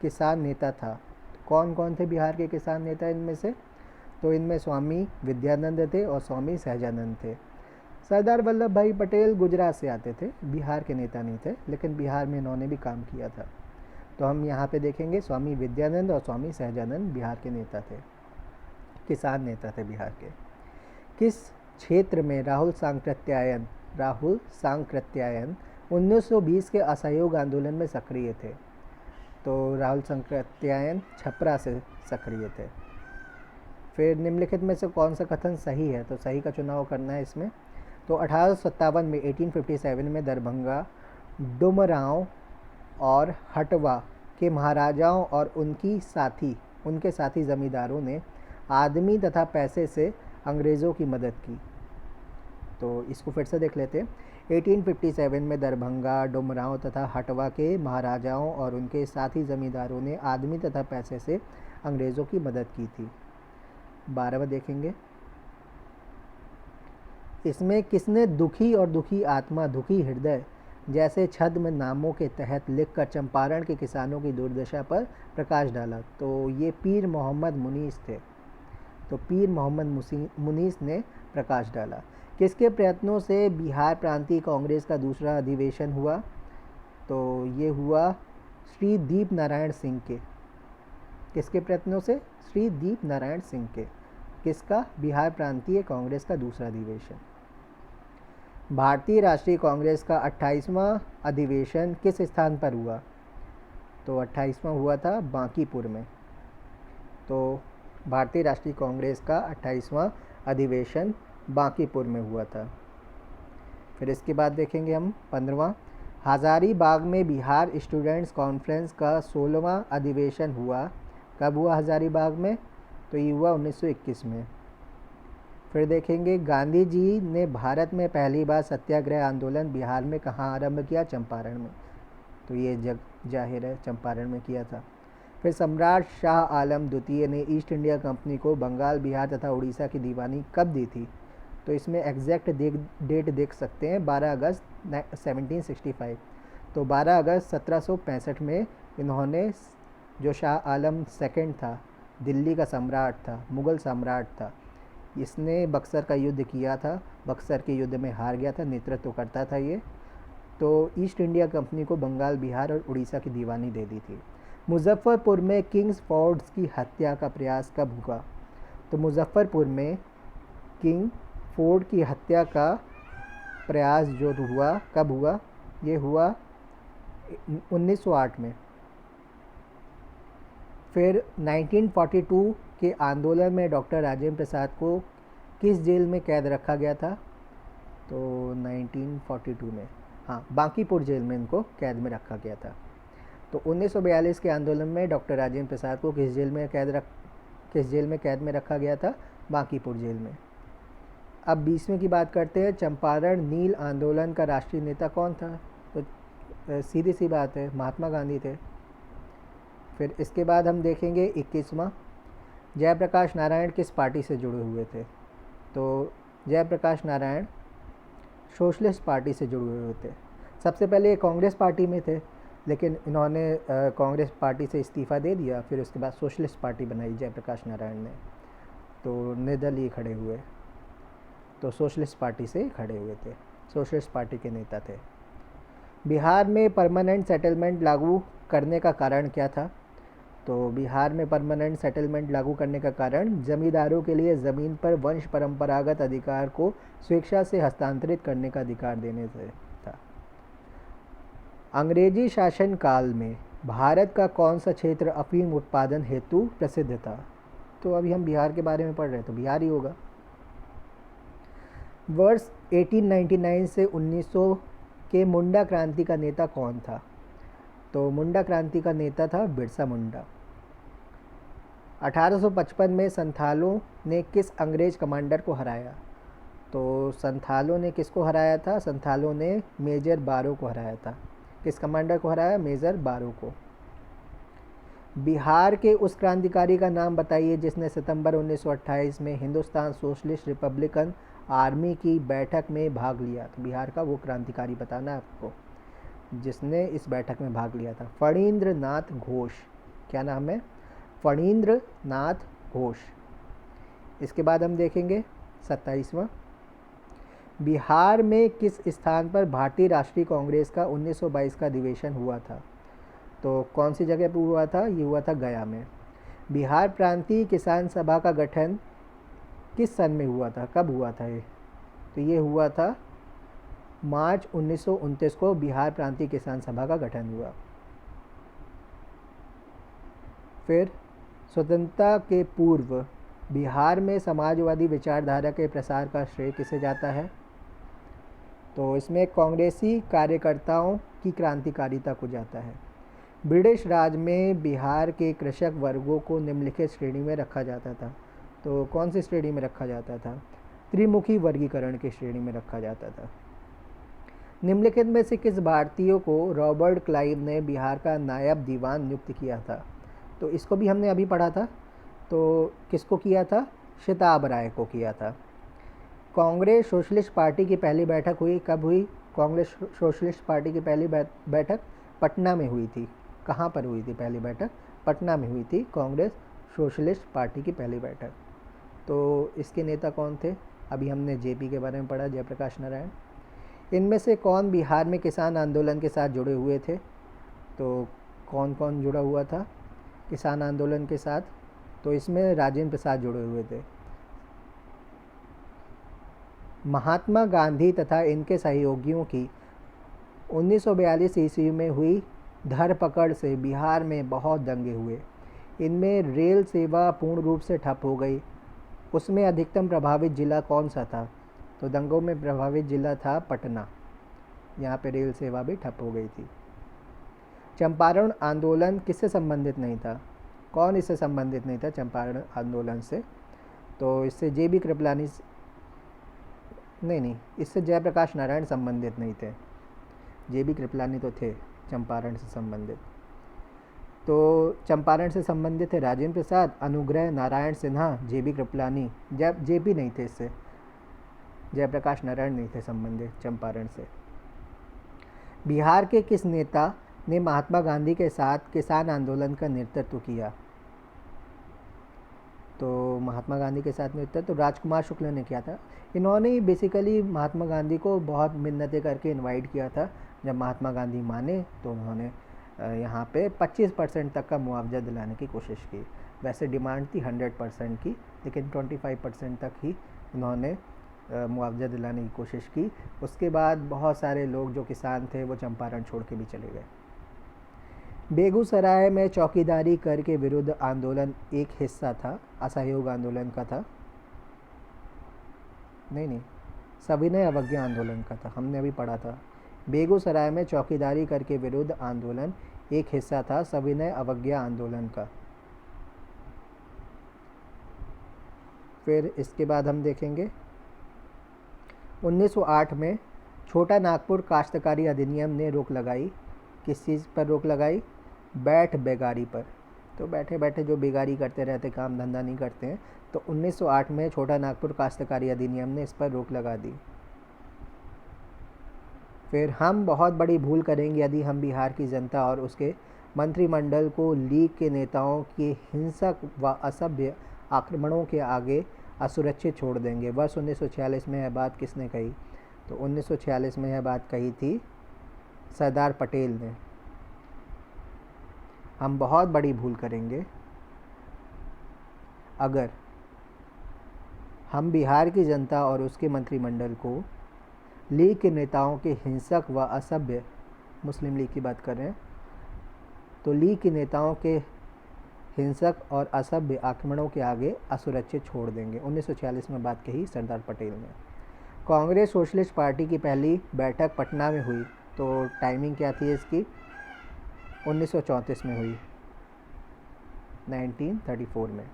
[SPEAKER 1] किसान नेता था? कौन कौन थे बिहार के किसान नेता इनमें से? तो इनमें स्वामी विद्यानंद थे और स्वामी सहजानंद थे। सरदार वल्लभ भाई पटेल गुजरात से आते थे, बिहार के नेता नहीं थे, लेकिन बिहार में इन्होंने भी काम किया था। तो हम यहाँ पे देखेंगे स्वामी विद्यानंद और स्वामी सहजानंद बिहार के नेता थे, किसान नेता थे बिहार के। किस क्षेत्र में राहुल सांकृत्यायन 1920 के असहयोग आंदोलन में सक्रिय थे? तो राहुल सांकृत्यायन छपरा से सक्रिय थे। फिर निम्नलिखित में से कौन सा कथन सही है? तो सही का चुनाव करना है इसमें। तो 1857 में 1857 में दरभंगा, डुमरांव और हटवा के महाराजाओं और उनके साथी जमींदारों ने आदमी तथा पैसे से अंग्रेज़ों की मदद की। तो इसको फिर से देख लेते हैं। 1857 में दरभंगा, डुमरांव तथा हटवा के महाराजाओं और उनके साथी जमींदारों ने आदमी तथा पैसे से अंग्रेज़ों की मदद की थी। 12वां देखेंगे, इसमें किसने दुखी और दुखी आत्मा, दुखी हृदय जैसे छद्म नामों के तहत लिखकर चंपारण के किसानों की दुर्दशा पर प्रकाश डाला? तो ये पीर मोहम्मद मुनीस थे। तो पीर मोहम्मद मुनीस ने प्रकाश डाला। किसके प्रयत्नों से बिहार प्रांतीय कांग्रेस का दूसरा अधिवेशन हुआ? तो ये हुआ श्री दीप नारायण सिंह के। किसके प्रयत्नों से? श्री दीप नारायण सिंह के। किसका? बिहार प्रांतीय कांग्रेस का दूसरा अधिवेशन। भारतीय राष्ट्रीय कांग्रेस का 28वां अधिवेशन किस स्थान पर हुआ? तो 28वां हुआ था बांकीपुर में। तो भारतीय राष्ट्रीय कांग्रेस का 28वां अधिवेशन बांकीपुर में हुआ था। फिर इसके बाद देखेंगे हम 15वां, हजारीबाग में बिहार स्टूडेंट्स कॉन्फ्रेंस का 16वां अधिवेशन हुआ। कब हुआ हजारीबाग में? तो ये हुआ 1921 में। फिर देखेंगे, गांधी जी ने भारत में पहली बार सत्याग्रह आंदोलन बिहार में कहाँ आरंभ किया? चंपारण में। तो ये जाहिर है चंपारण में किया था। फिर सम्राट शाह आलम द्वितीय ने ईस्ट इंडिया कंपनी को बंगाल, बिहार तथा उड़ीसा की दीवानी कब दी थी? तो इसमें एग्जैक्ट डेट देख सकते हैं, 12 अगस्त 1765। तो 12 अगस्त 1765 में इन्होंने, जो शाह आलम सेकंड था, दिल्ली का सम्राट था, मुग़ल सम्राट था, इसने बक्सर का युद्ध किया था। बक्सर के युद्ध में हार गया था, नेतृत्व करता था ये। तो ईस्ट इंडिया कंपनी को बंगाल, बिहार और उड़ीसा की दीवानी दे दी थी। मुजफ्फरपुर में किंग्स फोर्ड्स की हत्या का प्रयास कब हुआ? तो मुजफ्फरपुर में किंग फोर्ड की हत्या का प्रयास जो हुआ, कब हुआ? ये हुआ 1908 में। फिर 1942 के आंदोलन में डॉक्टर राजेंद्र प्रसाद को किस जेल में कैद रखा गया था? तो 1942 में, हाँ, बांकीपुर जेल में इनको कैद में रखा गया था। तो 1942 के आंदोलन में डॉक्टर राजेंद्र प्रसाद को किस जेल में कैद में रखा गया था? बांकीपुर जेल में। अब 20वें की बात करते हैं। चंपारण नील आंदोलन का राष्ट्रीय नेता कौन था? तो सीधी सी बात है, महात्मा गांधी थे। फिर इसके बाद हम देखेंगे 21वां, जयप्रकाश नारायण किस पार्टी से जुड़े हुए थे? तो जयप्रकाश नारायण सोशलिस्ट पार्टी से जुड़े हुए थे। सबसे पहले ये कांग्रेस पार्टी में थे, लेकिन इन्होंने कांग्रेस पार्टी से इस्तीफ़ा दे दिया। फिर उसके बाद सोशलिस्ट पार्टी बनाई जयप्रकाश नारायण ने, तो निर्दलीय खड़े हुए, तो सोशलिस्ट पार्टी से खड़े हुए थे, सोशलिस्ट पार्टी के नेता थे। बिहार में परमानेंट सेटलमेंट लागू करने का कारण क्या था? तो बिहार में परमानेंट सेटलमेंट लागू करने का कारण जमींदारों के लिए ज़मीन पर वंश परंपरागत अधिकार को स्वेच्छा से हस्तांतरित करने का अधिकार देने से था। अंग्रेजी शासन काल में भारत का कौन सा क्षेत्र अफीम उत्पादन हेतु प्रसिद्ध था? तो अभी हम बिहार के बारे में पढ़ रहे हैं, तो बिहार ही होगा। वर्ष 1899 से 1900 के मुंडा क्रांति का नेता कौन था? तो मुंडा क्रांति का नेता था बिरसा मुंडा। 1855 में संथालों ने किस अंग्रेज कमांडर को हराया? तो संथालों ने किसको हराया था? संथालों ने मेजर बारो को हराया था। किस कमांडर को हराया? मेजर बारो को। बिहार के उस क्रांतिकारी का नाम बताइए जिसने सितंबर 1928 में हिंदुस्तान सोशलिस्ट रिपब्लिकन आर्मी की बैठक में भाग लिया। तो बिहार का वो क्रांतिकारी बताना है आपको जिसने इस बैठक में भाग लिया था। फणींद्र नाथ घोष। क्या नाम है? फणींद्र नाथ घोष। इसके बाद हम देखेंगे 27वां, बिहार में किस स्थान पर भारतीय राष्ट्रीय कांग्रेस का 1922 का अधिवेशन हुआ था? तो कौन सी जगह पर हुआ था? ये हुआ था गया में। बिहार प्रांतीय किसान सभा का गठन किस सन में हुआ था? कब हुआ था ये? तो ये हुआ था मार्च 1929 को बिहार प्रांतीय किसान सभा का गठन हुआ। फिर स्वतंत्रता के पूर्व बिहार में समाजवादी विचारधारा के प्रसार का श्रेय किसे जाता है? तो इसमें कांग्रेसी कार्यकर्ताओं की क्रांतिकारिता को जाता है। ब्रिटिश राज में बिहार के कृषक वर्गों को निम्नलिखित श्रेणी में रखा जाता था। तो कौन सी श्रेणी में रखा जाता था? त्रिमुखी वर्गीकरण की श्रेणी में रखा जाता था। निम्नलिखित में से किस भारतीय को रॉबर्ट क्लाइव ने बिहार का नायब दीवान नियुक्त किया था? तो इसको भी हमने अभी पढ़ा था। तो किसको किया था? शिताब राय को किया था। कांग्रेस सोशलिस्ट पार्टी की पहली बैठक हुई, कब हुई? कांग्रेस सोशलिस्ट पार्टी की पहली बैठक पटना में हुई थी। कहाँ पर हुई थी पहली बैठक? पटना में हुई थी कांग्रेस सोशलिस्ट पार्टी की पहली बैठक। तो इसके नेता कौन थे? अभी हमने जेपी के बारे में पढ़ा, जयप्रकाश नारायण। इनमें से कौन बिहार में किसान आंदोलन के साथ जुड़े हुए थे? तो कौन कौन जुड़ा हुआ था किसान आंदोलन के साथ? तो इसमें राजेंद्र प्रसाद जुड़े हुए थे। महात्मा गांधी तथा इनके सहयोगियों की 1942 ईस्वी में हुई धरपकड़ से बिहार में बहुत दंगे हुए। इनमें रेल सेवा पूर्ण रूप से ठप हो गई। उसमें अधिकतम प्रभावित जिला कौन सा था? तो दंगों में प्रभावित जिला था पटना। यहाँ पे रेल सेवा भी ठप हो गई थी। चंपारण आंदोलन किससे संबंधित नहीं था? कौन इससे संबंधित नहीं था चंपारण आंदोलन से? तो इससे जेबी कृपलानी नहीं, इससे जयप्रकाश नारायण संबंधित नहीं थे। जेबी कृपलानी तो थे चंपारण से संबंधित। तो चंपारण से संबंधित थे राजेंद्र प्रसाद, अनुग्रह नारायण सिन्हा, जेबी कृपलानी। जेपी नहीं थे, इससे जयप्रकाश नारायण नहीं थे संबंधित चंपारण से। बिहार के किस नेता ने महात्मा गांधी के साथ किसान आंदोलन का नेतृत्व किया? तो महात्मा गांधी के साथ नेतृत्व तो राजकुमार शुक्ल ने किया था। इन्होंने ही बेसिकली महात्मा गांधी को बहुत मिन्नतें करके इनवाइट किया था। जब महात्मा गांधी माने तो उन्होंने यहाँ पे 25% तक का मुआवजा दिलाने की कोशिश की। वैसे डिमांड थी 100% की, लेकिन 25% तक ही उन्होंने मुआवजा दिलाने की कोशिश की। उसके बाद बहुत सारे लोग जो किसान थे वो चंपारण छोड़ के भी चले गए। बेगूसराय में चौकीदारी कर के विरुद्ध आंदोलन एक हिस्सा था, असहयोग आंदोलन का था। नहीं, सविनय अवज्ञा आंदोलन का था, हमने अभी पढ़ा था। बेगूसराय में चौकीदारी कर के विरुद्ध आंदोलन एक हिस्सा था सविनय अवज्ञा आंदोलन का। फिर इसके बाद हम देखेंगे 1908 में छोटा नागपुर काश्तकारी अधिनियम ने रोक लगाई। किस चीज़ पर रोक लगाई? बैठ बेगारी पर। तो बैठे बैठे जो बेगारी करते रहते, काम धंधा नहीं करते हैं, तो 1908 में छोटा नागपुर काश्तकारी अधिनियम ने इस पर रोक लगा दी। फिर हम बहुत बड़ी भूल करेंगे यदि हम बिहार की जनता और उसके मंत्रिमंडल को लीग के नेताओं के हिंसक व असभ्य आक्रमणों के आगे असुरक्षित छोड़ देंगे। वर्ष 1946 में यह बात किसने कही? तो 1946 में यह बात कही थी सरदार पटेल ने। हम बहुत बड़ी भूल करेंगे अगर हम बिहार की जनता और उसके मंत्रिमंडल को लीग के नेताओं के हिंसक व असभ्य, मुस्लिम लीग की बात कर रहे हैं, तो लीग के नेताओं के हिंसक और असभ्य आक्रमणों के आगे असुरक्षित छोड़ देंगे। 1946 में बात कही सरदार पटेल ने। कांग्रेस सोशलिस्ट पार्टी की पहली बैठक पटना में हुई, तो टाइमिंग क्या थी इसकी? 1934 में हुई, 1934 में।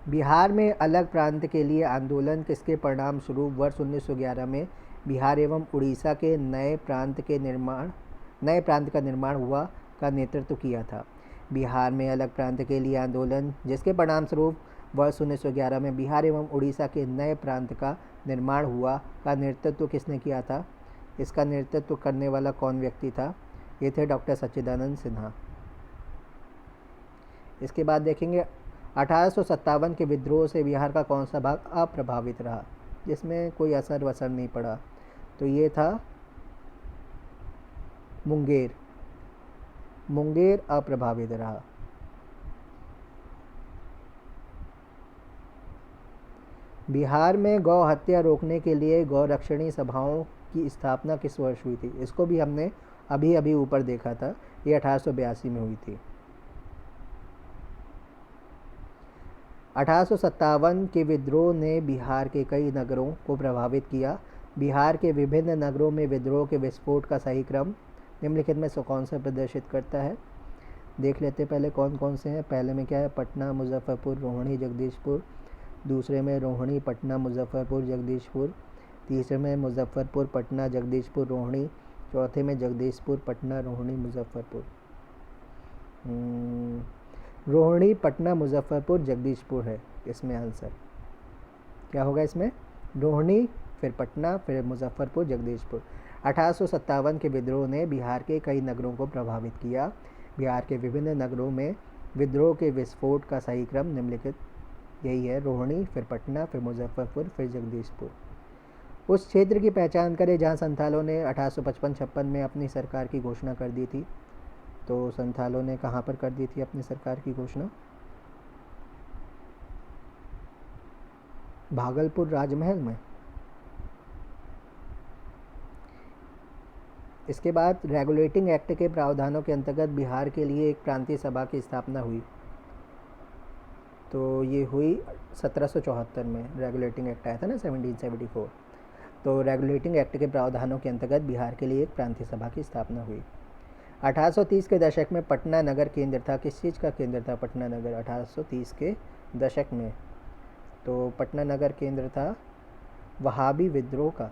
[SPEAKER 1] बिहार में अलग प्रांत के लिए आंदोलन किसके परिणाम स्वरूप वर्ष 1911 में बिहार एवं उड़ीसा के नए प्रांत का निर्माण हुआ का नेतृत्व किया था? बिहार में अलग प्रांत के लिए आंदोलन जिसके परिणाम स्वरूप वर्ष 1911 में बिहार एवं उड़ीसा के नए प्रांत का निर्माण हुआ का नेतृत्व किसने किया था? इसका नेतृत्व करने वाला कौन व्यक्ति था? ये थे डॉक्टर सच्चिदानंद सिन्हा। इसके बाद देखेंगे 1857 के विद्रोह से बिहार का कौन सा भाग अप्रभावित रहा, जिसमें कोई असर वसर नहीं पड़ा? तो ये था मुंगेर। मुंगेर अप्रभावित रहा। बिहार में गौ हत्या रोकने के लिए गौरक्षणी सभाओं की स्थापना किस वर्ष हुई थी? इसको भी हमने अभी अभी ऊपर देखा था, ये 1882 में हुई थी। 1857 के विद्रोह ने बिहार के कई नगरों को प्रभावित किया। बिहार के विभिन्न नगरों में विद्रोह के विस्फोट का सही क्रम निम्नलिखित में से कौन सा प्रदर्शित करता है? देख लेते पहले कौन कौन से हैं। पहले में क्या है? पटना, मुजफ्फरपुर, रोहिणी, जगदीशपुर। दूसरे में रोहिणी, पटना, मुजफ्फरपुर, जगदीशपुर। तीसरे में मुजफ्फरपुर, पटना, जगदीशपुर, रोहिणी। चौथे में जगदीशपुर, पटना, रोहिणी, मुजफ्फरपुर। रोहिणी, पटना, मुजफ्फरपुर, जगदीशपुर है इसमें आंसर। क्या होगा इसमें? रोहिणी, फिर पटना, फिर मुजफ्फरपुर, जगदीशपुर। 1857 के विद्रोह ने बिहार के कई नगरों को प्रभावित किया। बिहार के विभिन्न नगरों में विद्रोह के विस्फोट का सही क्रम निम्नलिखित यही है: रोहिणी, फिर पटना, फिर मुजफ्फरपुर, फिर जगदीशपुर। उस क्षेत्र की पहचान करें जहां संथालों ने 1855-56 में अपनी सरकार की घोषणा कर दी थी। तो संथालों ने कहां पर कर दी थी अपनी सरकार की घोषणा? भागलपुर राजमहल में। इसके बाद रेगुलेटिंग एक्ट के प्रावधानों के अंतर्गत बिहार के लिए एक प्रांतीय सभा की स्थापना हुई। तो ये हुई 1774 में, रेगुलेटिंग एक्ट आया था ना 1774। तो रेगुलेटिंग एक्ट के प्रावधानों के अंतर्गत बिहार के लिए एक प्रांतीय सभा की स्थापना हुई। 1830 के दशक में पटना नगर केंद्र था। किस चीज़ का केंद्र था पटना नगर 1830 के दशक में? तो पटना नगर केंद्र था वहाबी विद्रोह का।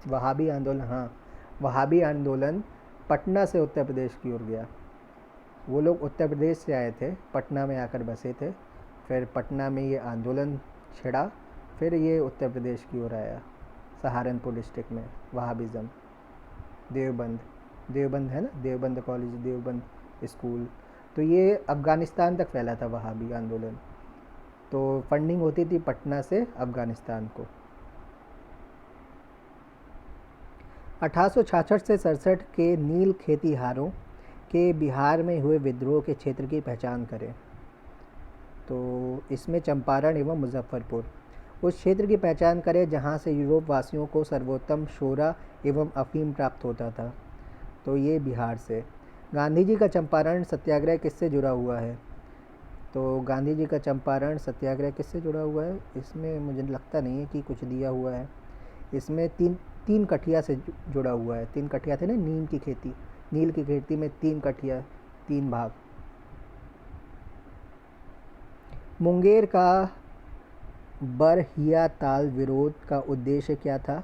[SPEAKER 1] वहाबी आंदोलन, हाँ, वहाबी आंदोलन पटना से उत्तर प्रदेश की ओर गया। वो लोग उत्तर प्रदेश से आए थे, पटना में आकर बसे थे। फिर पटना में ये आंदोलन छिड़ा, फिर ये उत्तर प्रदेश की ओर आया, सहारनपुर डिस्ट्रिक्ट में वहाबिज़म। देवबंद है ना, देवबंद कॉलेज, देवबंद स्कूल, तो ये अफ़गानिस्तान तक फैला था वहाबी आंदोलन। तो फंडिंग होती थी पटना से अफ़गानिस्तान को। 1866 से 67 के नील खेतिहारों के बिहार में हुए विद्रोह के क्षेत्र की पहचान करें। तो इसमें चंपारण एवं मुजफ्फरपुर, उस क्षेत्र की पहचान करें जहां से यूरोप वासियों को सर्वोत्तम शोरा एवं अफीम प्राप्त होता था। तो ये बिहार से। गांधी जी का चंपारण सत्याग्रह किससे जुड़ा हुआ है? तो गांधी जी का चंपारण सत्याग्रह किससे जुड़ा हुआ है? इसमें मुझे लगता नहीं है कि कुछ दिया हुआ है। इसमें तीन कठिया से जुड़ा हुआ है। 3 कठिया थे ना, नील की खेती में 3 कठिया, 3 भाग। मुंगेर का बरहिया ताल विरोध का उद्देश्य क्या था?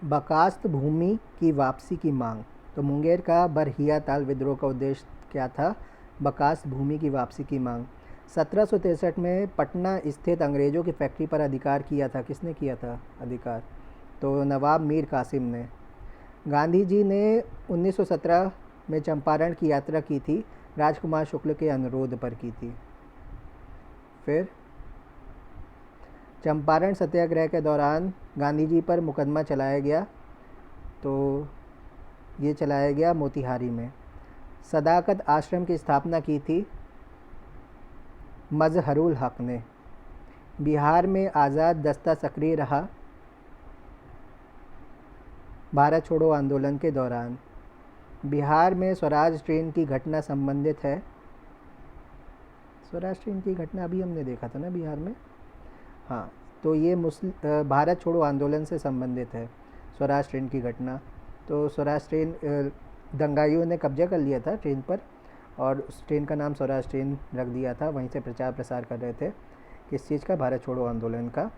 [SPEAKER 1] बकास्त भूमि की वापसी की मांग। तो मुंगेर का बरहिया ताल विद्रोह का उद्देश्य क्या था? बकास्त भूमि की वापसी की मांग। 1763 में पटना स्थित अंग्रेज़ों की फैक्ट्री पर अधिकार किया था। किसने किया था अधिकार? तो नवाब मीर कासिम ने। गांधी जी ने 1917 में चंपारण की यात्रा की थी, राजकुमार शुक्ल के अनुरोध पर की थी। फिर चंपारण सत्याग्रह के दौरान गांधी जी पर मुकदमा चलाया गया। तो ये चलाया गया मोतिहारी में। सदाकत आश्रम की स्थापना की थी मजहरुल हक ने। बिहार में आज़ाद दस्ता सक्रिय रहा भारत छोड़ो आंदोलन के दौरान। बिहार में स्वराज ट्रेन की घटना संबंधित है। स्वराज ट्रेन की घटना अभी हमने देखा था ना बिहार में। हाँ, तो ये भारत छोड़ो आंदोलन से संबंधित है स्वराज ट्रेन की घटना। तो स्वराज ट्रेन, दंगाइयों ने कब्जा कर लिया था ट्रेन पर और उस ट्रेन का नाम स्वराज ट्रेन रख दिया था। वहीं से प्रचार प्रसार कर रहे थे किस चीज़ का? भारत छोड़ो आंदोलन का।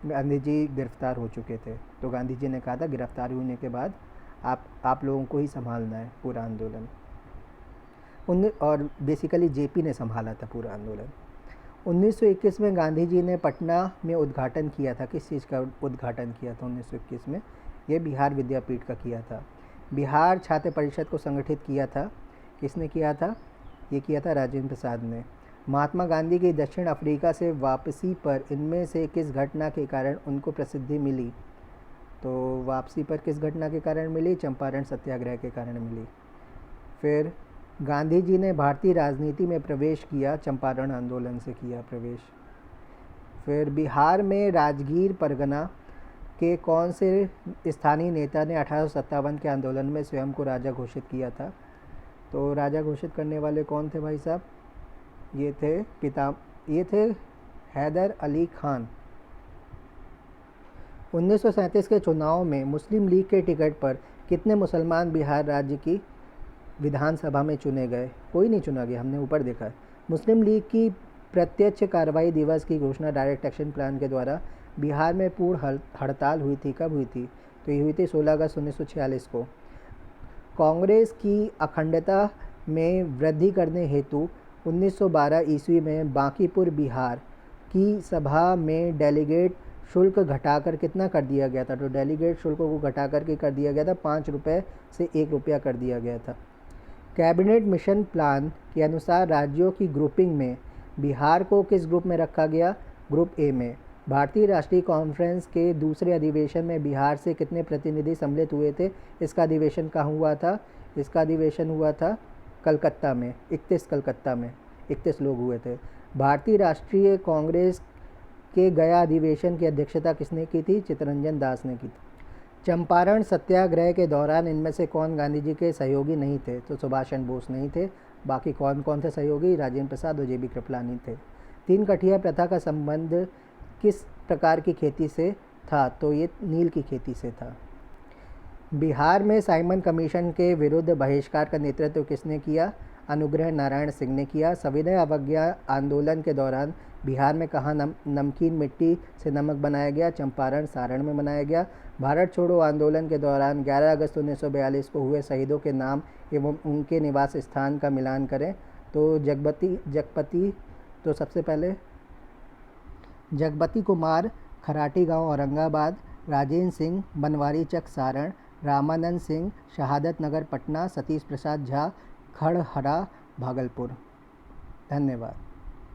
[SPEAKER 1] गांधी जी गिरफ्तार हो चुके थे, तो गांधी जी ने कहा था गिरफ्तार होने के बाद आप लोगों को ही संभालना है पूरा आंदोलन। और बेसिकली जेपी ने संभाला था पूरा आंदोलन। 1921 में गांधी जी ने पटना में उद्घाटन किया था। किस चीज़ का उद्घाटन किया था 1921 में? ये बिहार विद्यापीठ का किया था। बिहार छात्र परिषद को संगठित किया था। किसने किया था? ये किया था राजेंद्र प्रसाद ने। महात्मा गांधी की दक्षिण अफ्रीका से वापसी पर इनमें से किस घटना के कारण उनको प्रसिद्धि मिली? तो वापसी पर किस घटना के कारण मिली? चंपारण सत्याग्रह के कारण मिली। फिर गांधी जी ने भारतीय राजनीति में प्रवेश किया, चंपारण आंदोलन से किया प्रवेश। फिर बिहार में राजगीर परगना के कौन से स्थानीय नेता ने 1857 के आंदोलन में स्वयं को राजा घोषित किया था? तो राजा घोषित करने वाले कौन थे भाई साहब? ये थे हैदर अली खान। 1937 के चुनाव में मुस्लिम लीग के टिकट पर कितने मुसलमान बिहार राज्य की विधानसभा में चुने गए? कोई नहीं चुना गया, हमने ऊपर देखा है। मुस्लिम लीग की प्रत्यक्ष कार्रवाई दिवस की घोषणा डायरेक्ट एक्शन प्लान के द्वारा बिहार में पूर्ण हड़ताल हुई थी। कब हुई थी? तो ये हुई थी 16 अगस्त 1946 को। कांग्रेस की अखंडता में वृद्धि करने हेतु 1912 ईस्वी में बांकीपुर बिहार की सभा में डेलीगेट शुल्क घटाकर कितना कर दिया गया था? तो डेलीगेट शुल्क को घटाकर के कर दिया गया था 5 रुपये से 1 रुपया कर दिया गया था। कैबिनेट मिशन प्लान के अनुसार राज्यों की ग्रुपिंग में बिहार को किस ग्रुप में रखा गया? ग्रुप ए में। भारतीय राष्ट्रीय कॉन्फ्रेंस के दूसरे अधिवेशन में बिहार से कितने प्रतिनिधि सम्मिलित हुए थे? इसका अधिवेशन कहाँ हुआ था? इसका अधिवेशन हुआ था कलकत्ता में। 31 कलकत्ता में 31 लोग हुए थे। भारतीय राष्ट्रीय कांग्रेस के गया अधिवेशन की अध्यक्षता किसने की थी? चित्तरंजन दास ने की थी। चंपारण सत्याग्रह के दौरान इनमें से कौन गांधी जी के सहयोगी नहीं थे? तो सुभाष चंद्र बोस नहीं थे। बाकी कौन कौन थे सहयोगी? राजेंद्र प्रसाद और जेबी कृपलानी थे। 3 कठिया प्रथा का संबंध किस प्रकार की खेती से था? तो ये नील की खेती से था। बिहार में साइमन कमीशन के विरुद्ध बहिष्कार का नेतृत्व किसने किया? अनुग्रह नारायण सिंह ने किया। सविनय अवज्ञा आंदोलन के दौरान बिहार में कहाँ नमकीन मिट्टी से नमक बनाया गया? चंपारण सारण में बनाया गया। भारत छोड़ो आंदोलन के दौरान 11 अगस्त 1942 को हुए शहीदों के नाम एवं उनके निवास स्थान का मिलान करें। तो जगपति, तो सबसे पहले जगपति कुमार, खराटी गांव औरंगाबाद, राजेंद्र सिंह, बनवारी चक सारण, रामानंद सिंह, शहादत नगर पटना, सतीश प्रसाद झा, खड़हरा भागलपुर। धन्यवाद।